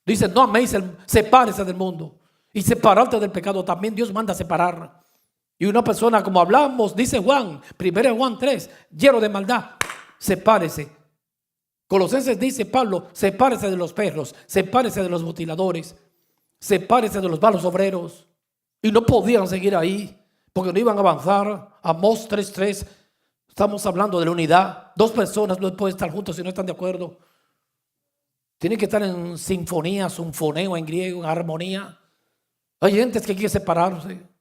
Dice: no améis, sepárese del mundo. Y separarte del pecado también Dios manda separar. Y una persona, como hablamos, dice Juan, 1 Juan 3, lleno de maldad, sepárese. Colosenses dice Pablo: sepárese de los perros, sepárese de los mutiladores, sepárese de los malos obreros. Y no podían seguir ahí, porque no iban a avanzar. Amós 3:3, estamos hablando de la unidad. Dos personas no pueden estar juntos si no están de acuerdo. Tienen que estar en sinfonía, sinfoneo en griego, en armonía. Hay gente que quiere separarse.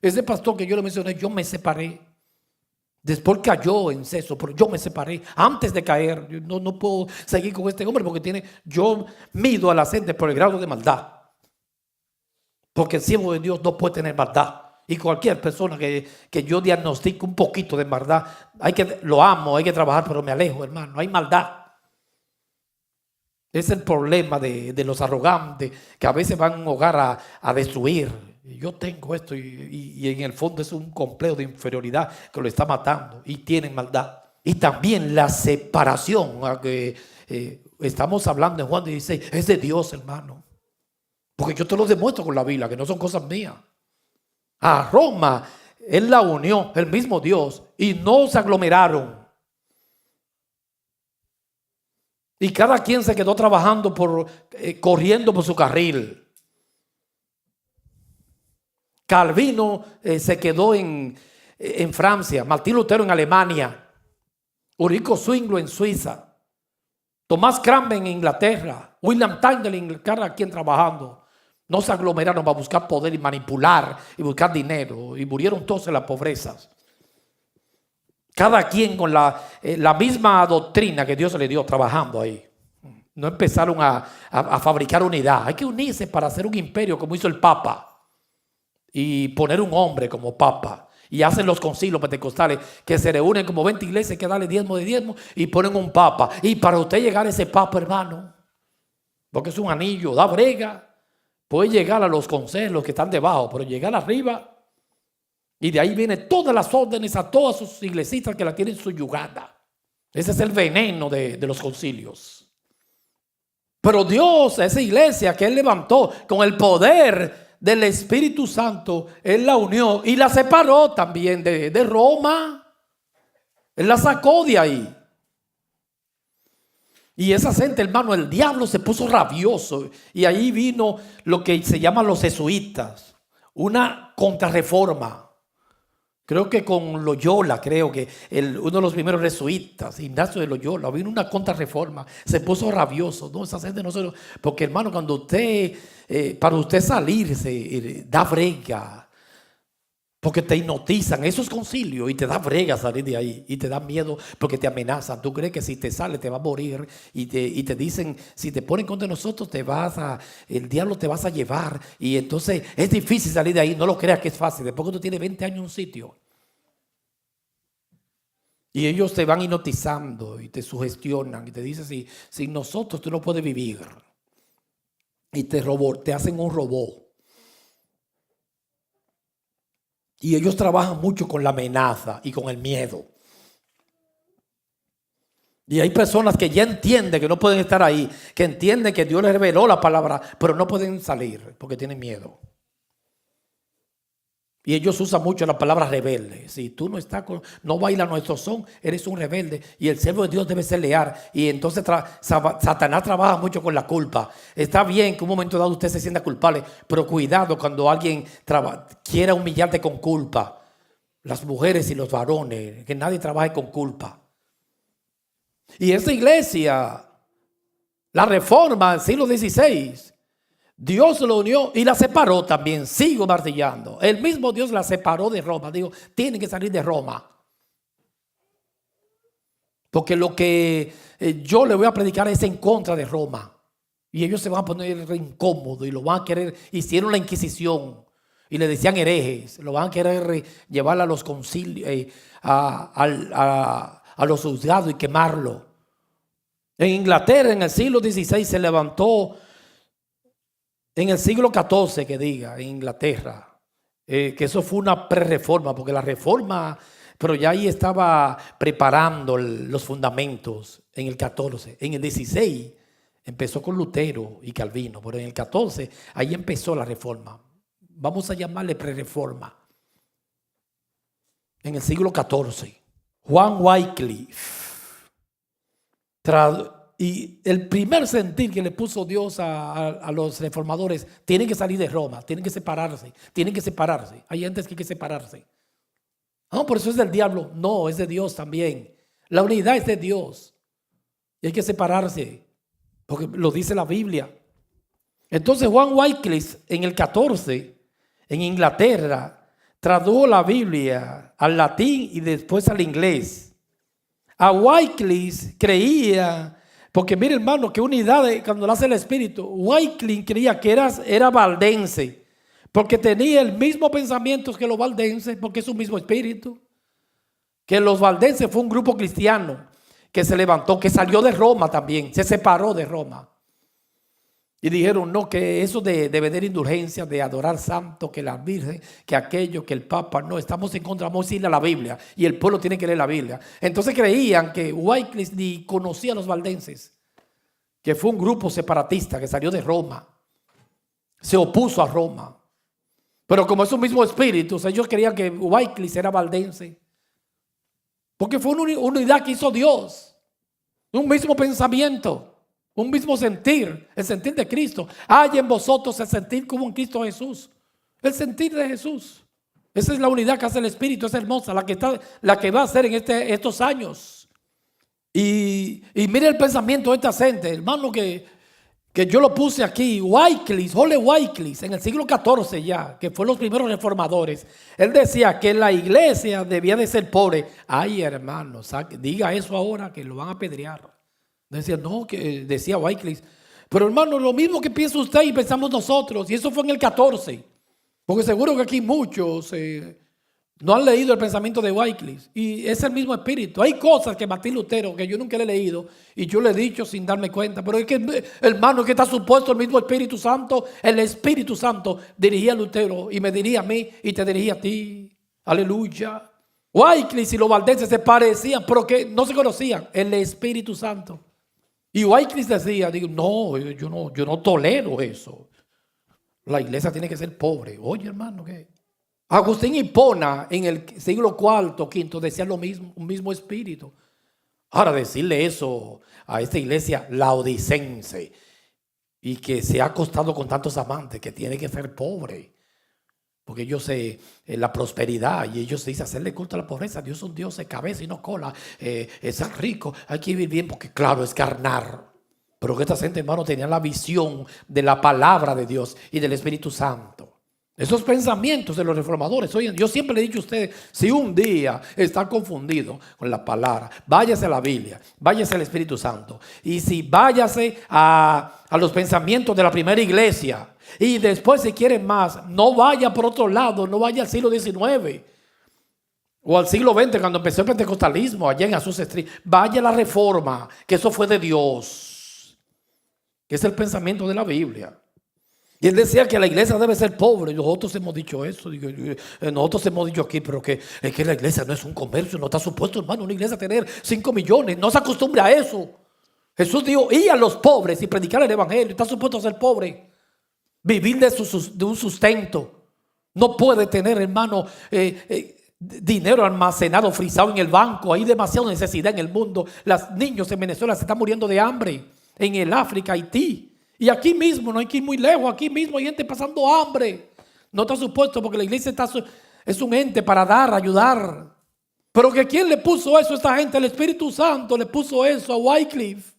Ese pastor que yo le mencioné, yo me separé. Después cayó en seso, pero yo me separé antes de caer. Yo no puedo seguir con este hombre porque yo mido a la gente por el grado de maldad. Porque el siervo de Dios no puede tener maldad. Y cualquier persona que yo diagnostique un poquito de maldad, lo amo, hay que trabajar, pero me alejo, hermano. Hay maldad. Es el problema de los arrogantes, que a veces van a un hogar a destruir. Yo tengo esto y en el fondo es un complejo de inferioridad que lo está matando y tienen maldad. Y también la separación, que estamos hablando en Juan 16, es de Dios, hermano. Porque yo te lo demuestro con la Biblia, que no son cosas mías. A Roma Él la unió, el mismo Dios, y no se aglomeraron. Y cada quien se quedó trabajando corriendo por su carril. Calvino se quedó en Francia, Martín Lutero en Alemania, Ulrico Zwinglio en Suiza, Tomás Cranmer en Inglaterra, William Tyndale en cada quien trabajando. No se aglomeraron para buscar poder y manipular y buscar dinero, y murieron todos en las pobrezas. Cada quien con la misma doctrina que Dios le dio trabajando ahí. No empezaron a fabricar unidad. Hay que unirse para hacer un imperio como hizo el Papa y poner un hombre como Papa. Y hacen los concilios pentecostales que se reúnen como 20 iglesias que darle diezmo de diezmo y ponen un Papa. Y para usted llegar a ese Papa, hermano, porque es un anillo, da brega, puede llegar a los consejos que están debajo, pero llegar arriba. Y de ahí vienen todas las órdenes a todas sus iglesitas que la tienen subyugada. Ese es el veneno de los concilios. Pero Dios, esa iglesia que Él levantó con el poder del Espíritu Santo, Él la unió y la separó también de Roma. Él la sacó de ahí. Y esa gente, hermano, el diablo se puso rabioso. Y ahí vino lo que se llaman los jesuitas. Una contrarreforma. Creo que con Loyola, uno de los primeros jesuitas, Ignacio de Loyola, vino una contrarreforma, se puso rabioso. No, esa gente no se lo... Porque, hermano, cuando usted, para usted salirse, da brega. Porque te hipnotizan esos concilios y te da brega salir de ahí. Y te da miedo porque te amenazan. Tú crees que si te sales te va a morir. Y te dicen, si te ponen contra nosotros, el diablo te vas a llevar. Y entonces es difícil salir de ahí. No lo creas que es fácil. Después que tú tienes 20 años en un sitio. Y ellos te van hipnotizando y te sugestionan. Y te dicen, sin nosotros tú no puedes vivir. Y te hacen un robot. Y ellos trabajan mucho con la amenaza y con el miedo. Y hay personas que ya entienden que no pueden estar ahí, que entienden que Dios les reveló la palabra, pero no pueden salir porque tienen miedo. Y ellos usan mucho la palabra rebelde. Si tú no bailas nuestro son, eres un rebelde. Y el siervo de Dios debe ser leal. Y entonces Satanás trabaja mucho con la culpa. Está bien que un momento dado usted se sienta culpable, pero cuidado cuando alguien quiera humillarte con culpa. Las mujeres y los varones, que nadie trabaje con culpa. Y esa iglesia, la reforma del siglo XVI, Dios lo unió y la separó también. Sigo martillando. El mismo Dios la separó de Roma. Digo, tienen que salir de Roma. Porque lo que yo le voy a predicar es en contra de Roma. Y ellos se van a poner incómodos y lo van a querer. Hicieron la Inquisición y le decían herejes. Lo van a querer llevar a los concilios, a los juzgados y quemarlo. En Inglaterra, en el siglo XVI, se levantó. En el siglo XIV, en Inglaterra, que eso fue una pre-reforma, porque la reforma, pero ya ahí estaba preparando los fundamentos en el XIV. En el XVI empezó con Lutero y Calvino, pero en el XIV ahí empezó la reforma. Vamos a llamarle pre-reforma. En el siglo XIV, Juan Wycliffe y el primer sentir que le puso Dios a los reformadores, tienen que salir de Roma, tienen que separarse. Hay gente que hay que separarse. No, por eso es del diablo. No, es de Dios también. La unidad es de Dios. Y hay que separarse, porque lo dice la Biblia. Entonces Juan Wycliffe en el 14, en Inglaterra, tradujo la Biblia al latín y después al inglés. A Wycliffe creía... Porque mire, hermano, que unidad cuando lo hace el Espíritu. Wycliffe creía que era valdense, porque tenía el mismo pensamiento que los valdenses, porque es un mismo espíritu. Que los valdenses fue un grupo cristiano que se levantó, que salió de Roma también, se separó de Roma. Y dijeron, no, que eso de vender indulgencia, de adorar santo, que la Virgen, que aquello, que el Papa, no, estamos en contra, vamos a irle a la Biblia. Y el pueblo tiene que leer la Biblia. Entonces creían que Wycliffe ni conocía a los valdenses, que fue un grupo separatista que salió de Roma, se opuso a Roma. Pero como es un mismo espíritu, o sea, ellos querían que Wycliffe era valdense. Porque fue una unidad que hizo Dios. Un mismo pensamiento, un mismo sentir, el sentir de Cristo. Hay en vosotros el sentir como en Cristo Jesús. El sentir de Jesús. Esa es la unidad que hace el Espíritu, es hermosa, la que va a hacer en estos años. Y mire el pensamiento de esta gente, hermano, que yo lo puse aquí. Wycliffe, Ole Wycliffe, en el siglo XIV ya, que fue los primeros reformadores. Él decía que la iglesia debía de ser pobre. Ay, hermano, diga eso ahora que lo van a apedrear. Decía, no, que decía Wycliffe. Pero hermano, lo mismo que piensa usted y pensamos nosotros. Y eso fue en el 14. Porque seguro que aquí muchos no han leído el pensamiento de Wycliffe. Y es el mismo espíritu. Hay cosas que Martín Lutero, que yo nunca le he leído, y yo le he dicho sin darme cuenta. Pero es que, hermano, que está supuesto el mismo Espíritu Santo. El Espíritu Santo dirigía a Lutero y me dirigía a mí y te dirigía a ti. Aleluya. Wycliffe y los valdenses se parecían, pero que no se conocían. El Espíritu Santo. Y Wycliffe decía, no, yo no tolero eso. La iglesia tiene que ser pobre. Oye, hermano, ¿qué? Agustín Hipona en el siglo IV, V decía lo mismo, un mismo espíritu. Ahora decirle eso a esta iglesia laodicense y que se ha acostado con tantos amantes, que tiene que ser pobre. Porque ellos la prosperidad, y ellos dicen hacerle culto a la pobreza. Dios es un Dios de cabeza y no cola. Es rico, hay que vivir bien, porque claro, es carnar. Pero que esta gente, hermano, tenía la visión de la palabra de Dios y del Espíritu Santo. Esos pensamientos de los reformadores. Oye, yo siempre le he dicho a ustedes, si un día está confundido con la palabra, váyase a la Biblia, váyase al Espíritu Santo. Y si váyase a los pensamientos de la primera iglesia. Y después, si quieren más, no vaya por otro lado, no vaya al siglo XIX o al siglo XX, cuando empezó el pentecostalismo allá en Azusa Street. Vaya a la Reforma, que eso fue de Dios, que es el pensamiento de la Biblia. Y él decía que la iglesia debe ser pobre. Nosotros hemos dicho eso. Nosotros hemos dicho aquí, pero que la iglesia no es un comercio. No está supuesto, hermano, una iglesia tener 5 millones. No se acostumbre a eso. Jesús dijo, ir a los pobres y predicar el evangelio. Está supuesto a ser pobre. Vivir de un sustento. No puede tener, hermano, dinero almacenado, frisado en el banco. Hay demasiada necesidad en el mundo. Los niños en Venezuela se están muriendo de hambre. En el África, Haití. Y aquí mismo, no hay que ir muy lejos, aquí mismo hay gente pasando hambre. No está supuesto, porque la iglesia es un ente para dar, ayudar. Pero que ¿quién le puso eso a esta gente? El Espíritu Santo le puso eso a Wycliffe.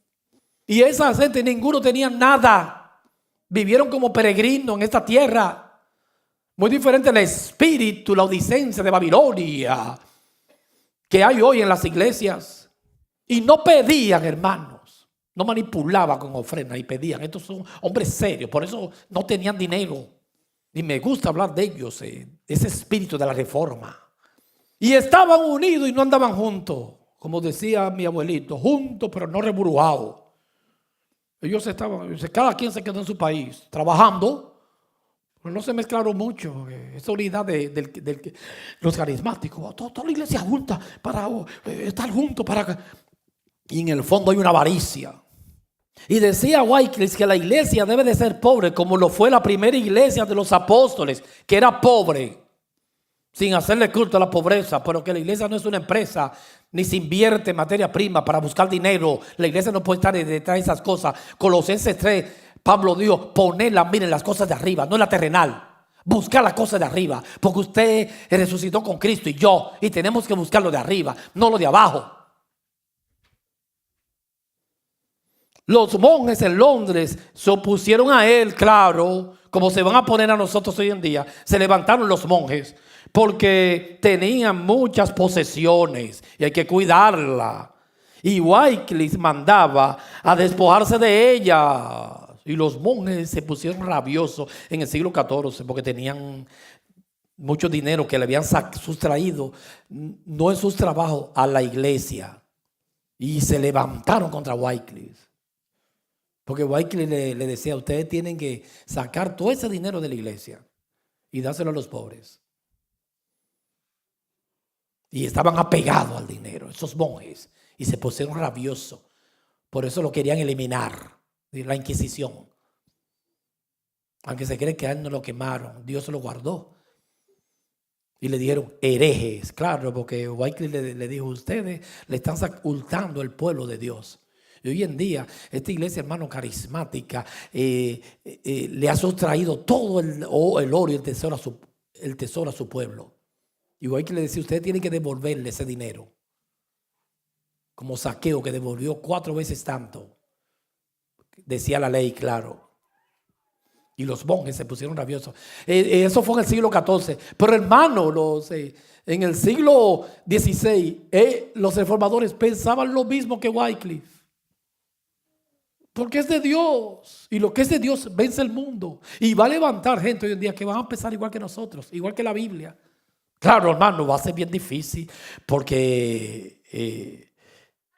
Y esa gente, ninguno tenía nada. Vivieron como peregrinos en esta tierra. Muy diferente al espíritu, la odisencia de Babilonia que hay hoy en las iglesias. Y no pedían, hermanos. No manipulaban con ofrendas y pedían. Estos son hombres serios, por eso no tenían dinero. Y me gusta hablar de ellos, ese espíritu de la reforma. Y estaban unidos y no andaban juntos. Como decía mi abuelito, juntos pero no reburujados. Ellos estaban, cada quien se quedó en su país, trabajando, pero no se mezclaron mucho. Esa unidad de los carismáticos. Toda la iglesia junta para estar juntos. Y en el fondo hay una avaricia. Y decía Wycliffe que la iglesia debe de ser pobre, como lo fue la primera iglesia de los apóstoles, que era pobre, sin hacerle culto a la pobreza. Pero que la iglesia no es una empresa, ni se invierte en materia prima para buscar dinero. La iglesia no puede estar detrás de esas cosas. Colosenses 3, Pablo dijo, ponedla, miren las cosas de arriba, no la terrenal. Buscar las cosas de arriba, porque usted resucitó con Cristo y yo, y tenemos que buscar lo de arriba, no lo de abajo. Los monjes en Londres se opusieron a él, claro, como se van a poner a nosotros hoy en día. Se levantaron los monjes porque tenían muchas posesiones y hay que cuidarla. Y Wycliffe mandaba a despojarse de ellas. Y los monjes se pusieron rabiosos en el siglo XIV porque tenían mucho dinero que le habían sustraído, no en sus trabajos, a la iglesia. Y se levantaron contra Wycliffe. Porque Wycliffe le decía, ustedes tienen que sacar todo ese dinero de la iglesia y dárselo a los pobres. Y estaban apegados al dinero, esos monjes, y se pusieron rabiosos. Por eso lo querían eliminar, la Inquisición. Aunque se cree que a él no lo quemaron, Dios lo guardó. Y le dijeron herejes, claro, porque Wycliffe le dijo, ustedes le están ocultando el pueblo de Dios. Y hoy en día, esta iglesia, hermano, carismática, le ha sustraído todo el oro y el tesoro a su pueblo. Y Wycliffe le decía, ustedes tienen que devolverle ese dinero. Como Saqueo, que devolvió 4 veces tanto. Decía la ley, claro. Y los monjes se pusieron rabiosos. Eso fue en el siglo XIV. Pero hermano, en el siglo XVI, los reformadores pensaban lo mismo que Wycliffe. Porque es de Dios. Y lo que es de Dios vence el mundo. Y va a levantar gente hoy en día que van a pensar igual que nosotros, igual que la Biblia. Claro, hermano, va a ser bien difícil porque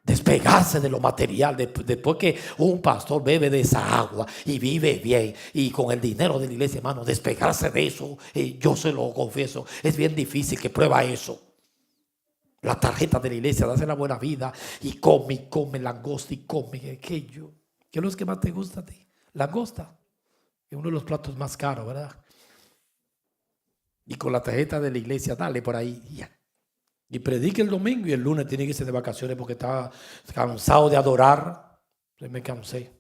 despegarse de lo material, después que un pastor bebe de esa agua y vive bien y con el dinero de la iglesia, hermano, despegarse de eso, yo se lo confieso, es bien difícil. Que prueba eso. La tarjeta de la iglesia, darse la buena vida y come langosta y come aquello. ¿Qué es lo que más te gusta a ti? Langosta. Es uno de los platos más caros, ¿verdad? Y con la tarjeta de la iglesia, dale por ahí, ya. Y predique el domingo y el lunes tiene que irse de vacaciones porque está cansado de adorar. Me cansé.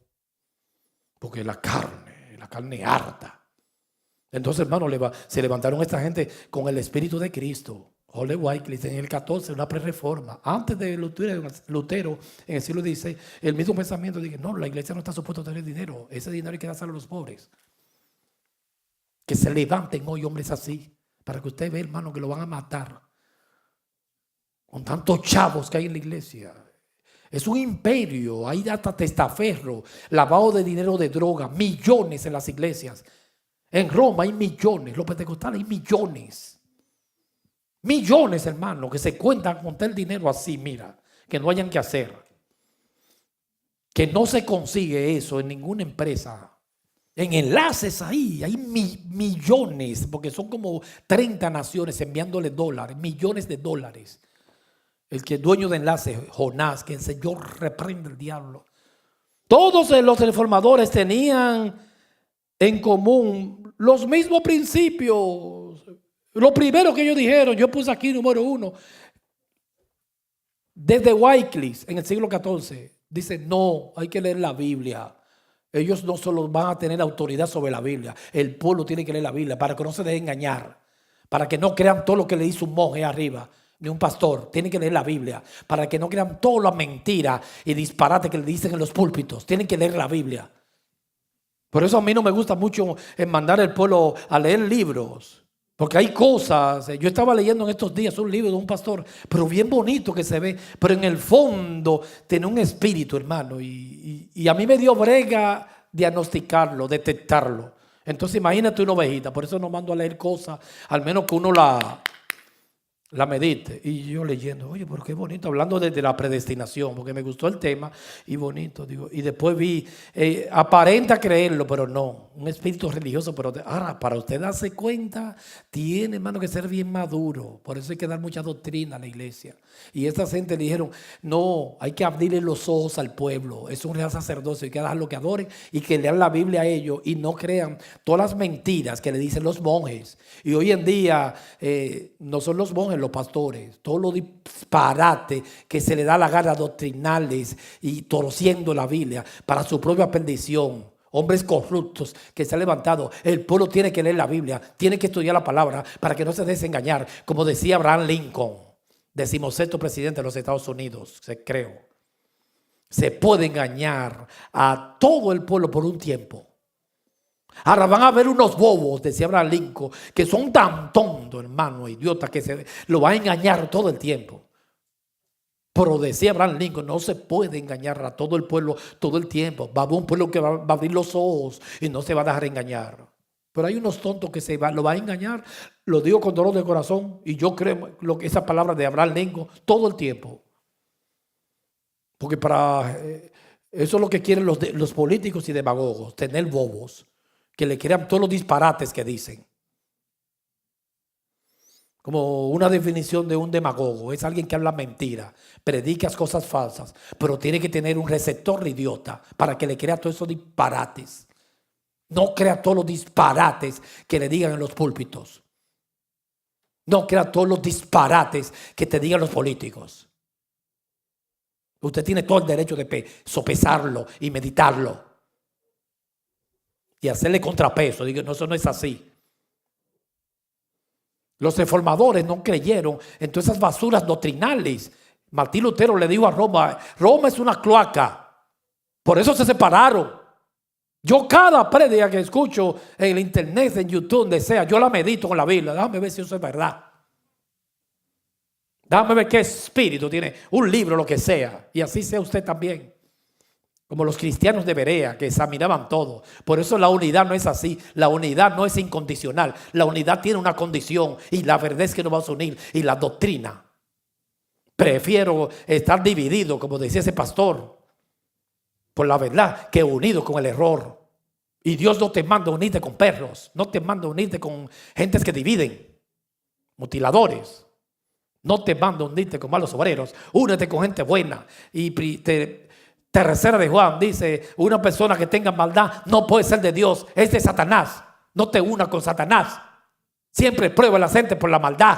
Porque la carne harta. Entonces, hermano, se levantaron esta gente con el Espíritu de Cristo. Ole Wycliffe en el 14, una prerreforma. Antes de Lutero, en el siglo XVI, el mismo pensamiento de que no, la iglesia no está supuesta a tener dinero. Ese dinero hay que dárselo a los pobres. Que se levanten hoy hombres así, para que usted vea, hermano, que lo van a matar. Con tantos chavos que hay en la iglesia. Es un imperio. Hay hasta testaferro, lavado de dinero de droga, millones en las iglesias. En Roma hay millones, los pentecostales hay millones. Millones, hermano, que se cuentan con el dinero así, mira, que no hayan que hacer. Que no se consigue eso en ninguna empresa. En enlaces ahí hay millones, porque son como 30 naciones enviándole dólares, millones de dólares. El que es dueño de enlaces, Jonás, que el Señor reprende al diablo. Todos los reformadores tenían en común los mismos principios. Lo primero que ellos dijeron, yo puse aquí número 1, desde Wycliffe en el siglo XIV, dice, no, hay que leer la Biblia. Ellos no solo van a tener autoridad sobre la Biblia, el pueblo tiene que leer la Biblia para que no se deje engañar, para que no crean todo lo que le dice un monje arriba, ni un pastor. Tienen que leer la Biblia para que no crean toda la mentira y disparate que le dicen en los púlpitos. Tienen que leer la Biblia. Por eso a mí no me gusta mucho mandar al pueblo a leer libros, porque hay cosas. Yo estaba leyendo en estos días un libro de un pastor, pero bien bonito que se ve, pero en el fondo tiene un espíritu, hermano, y a mí me dio brega diagnosticarlo, detectarlo. Entonces imagínate una ovejita. Por eso no mando a leer cosas, al menos que uno la medite. Y yo leyendo, oye, pero qué bonito, hablando de la predestinación, porque me gustó el tema y bonito, digo. Y después vi, aparenta creerlo, pero no, un espíritu religioso. Pero ahora, para usted darse cuenta, tiene, hermano, que ser bien maduro. Por eso hay que dar mucha doctrina a la iglesia. Y esta gente dijeron, no, hay que abrirle los ojos al pueblo. Es un real sacerdocio, hay que dejarlo que adoren y que lean la Biblia a ellos y no crean todas las mentiras que le dicen los monjes. Y hoy en día no son los monjes, los pastores, todos los disparates que se le da la gana doctrinales y torciendo la Biblia para su propia perdición. Hombres corruptos que se han levantado. El pueblo tiene que leer la Biblia, tiene que estudiar la palabra para que no se deje engañar. Como decía Abraham Lincoln, 16º presidente de los Estados Unidos, creo. Se puede engañar a todo el pueblo por un tiempo. Ahora van a haber unos bobos, decía Abraham Lincoln, que son tan tontos, hermano, idiotas, que se lo van a engañar todo el tiempo. Pero decía Abraham Lincoln, no se puede engañar a todo el pueblo todo el tiempo. Va a haber un pueblo que va a abrir los ojos y no se va a dejar engañar. Pero hay unos tontos que lo van a engañar. Lo digo con dolor de corazón. Y yo creo esas palabras de Abraham Lincoln todo el tiempo. Porque eso es lo que quieren los políticos y demagogos, tener bobos que le crean todos los disparates que dicen. Como una definición de un demagogo, es alguien que habla mentira, predica cosas falsas, pero tiene que tener un receptor idiota para que le crea todos esos disparates. No crea todos los disparates que le digan en los púlpitos. No crea todos los disparates que te digan los políticos. Usted tiene todo el derecho de sopesarlo y meditarlo y hacerle contrapeso. Digo, no, eso no es así. Los reformadores no creyeron en todas esas basuras doctrinales. Martín Lutero le dijo a Roma: Roma es una cloaca. Por eso se separaron. Yo cada prédica que escucho en el internet, en YouTube, donde sea, yo la medito con la Biblia. Déjame ver si eso es verdad. Déjame ver qué espíritu tiene un libro, lo que sea. Y así sea usted también. Como los cristianos de Berea, que examinaban todo. Por eso la unidad no es así. La unidad no es incondicional. La unidad tiene una condición. Y la verdad es que nos vamos a unir. Y la doctrina. Prefiero estar dividido, como decía ese pastor, por la verdad, que unido con el error. Y Dios no te manda unirte con perros. No te manda unirte con gentes que dividen. Mutiladores. No te manda unirte con malos obreros. Únete con gente buena. Y tercera de Juan dice: una persona que tenga maldad no puede ser de Dios, es de Satanás. No te unas con Satanás. Siempre prueba la gente por la maldad.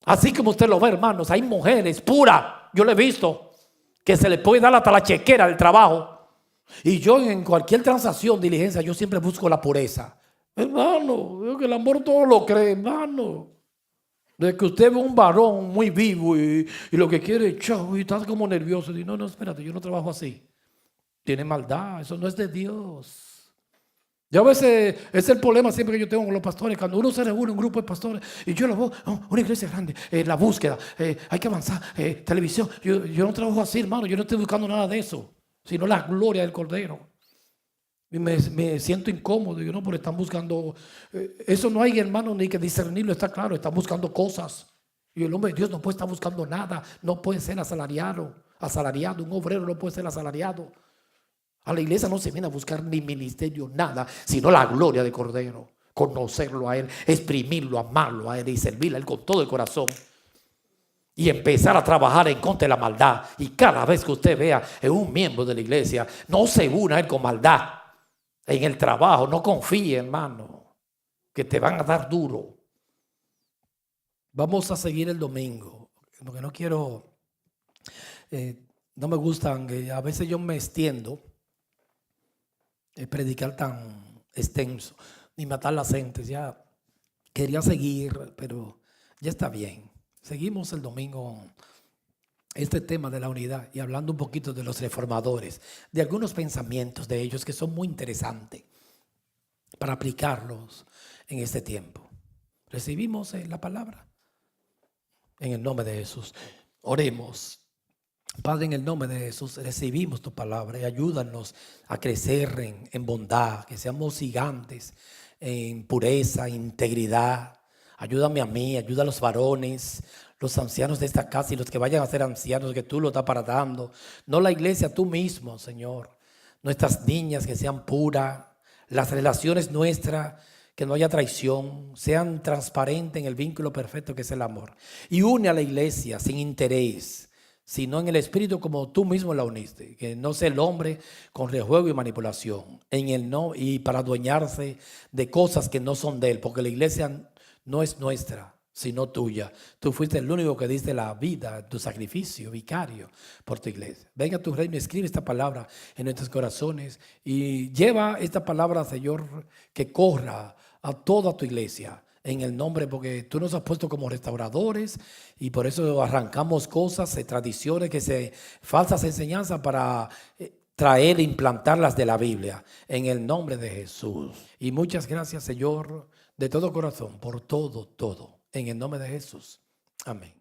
Así como usted lo ve, hermanos, hay mujeres puras, yo lo he visto, que se le puede dar hasta la chequera del trabajo. Y yo en cualquier transacción, diligencia, yo siempre busco la pureza. Hermano, el amor todo lo cree, hermano. De que usted ve un varón muy vivo y lo que quiere, chao, y está como nervioso. Y no, espérate, yo no trabajo así. Tiene maldad, eso no es de Dios. Yo a veces, es el problema siempre que yo tengo con los pastores. Cuando uno se reúne, un grupo de pastores, y yo lo veo, una iglesia grande, la búsqueda, hay que avanzar, televisión. Yo no trabajo así, hermano, yo no estoy buscando nada de eso, sino la gloria del Cordero. Y me siento incómodo, yo no, porque están buscando, eso no hay, hermano, ni que discernirlo, está claro, están buscando cosas. Y el hombre de Dios no puede estar buscando nada, no puede ser asalariado, un obrero no puede ser asalariado. A la iglesia no se viene a buscar ni ministerio, nada, sino la gloria del Cordero. Conocerlo a Él, exprimirlo, amarlo a Él y servirle a Él con todo el corazón. Y empezar a trabajar en contra de la maldad. Y cada vez que usted vea en un miembro de la iglesia, no se una a él con maldad. En el trabajo, no confíe, hermano, que te van a dar duro. Vamos a seguir el domingo, porque no quiero, no me gustan, a veces yo me extiendo. Predicar tan extenso, ni matar las gentes. Ya quería seguir, pero ya está bien. Seguimos el domingo este tema de la unidad y hablando un poquito de los reformadores, de algunos pensamientos de ellos que son muy interesantes para aplicarlos en este tiempo. ¿Recibimos la palabra? En el nombre de Jesús, oremos. Padre, en el nombre de Jesús, recibimos tu palabra y ayúdanos a crecer en bondad, que seamos gigantes en pureza, integridad. Ayúdame a mí, ayuda a los varones, los ancianos de esta casa y los que vayan a ser ancianos, que tú lo estás paradando. No la iglesia, tú mismo, Señor. Nuestras niñas que sean puras, las relaciones nuestras, que no haya traición, sean transparentes en el vínculo perfecto que es el amor. Y une a la iglesia sin interés, sino en el espíritu como tú mismo la uniste, que no sea el hombre con rejuego y manipulación, en el no, y para adueñarse de cosas que no son de él, porque la iglesia no es nuestra, sino tuya. Tú fuiste el único que diste la vida, tu sacrificio vicario por tu iglesia. Venga a tu reino, escribe esta palabra en nuestros corazones y lleva esta palabra, Señor, que corra a toda tu iglesia. En el nombre, porque tú nos has puesto como restauradores y por eso arrancamos cosas, tradiciones, falsas enseñanzas para traer e implantarlas de la Biblia. En el nombre de Jesús. Y muchas gracias, Señor, de todo corazón, por todo. En el nombre de Jesús. Amén.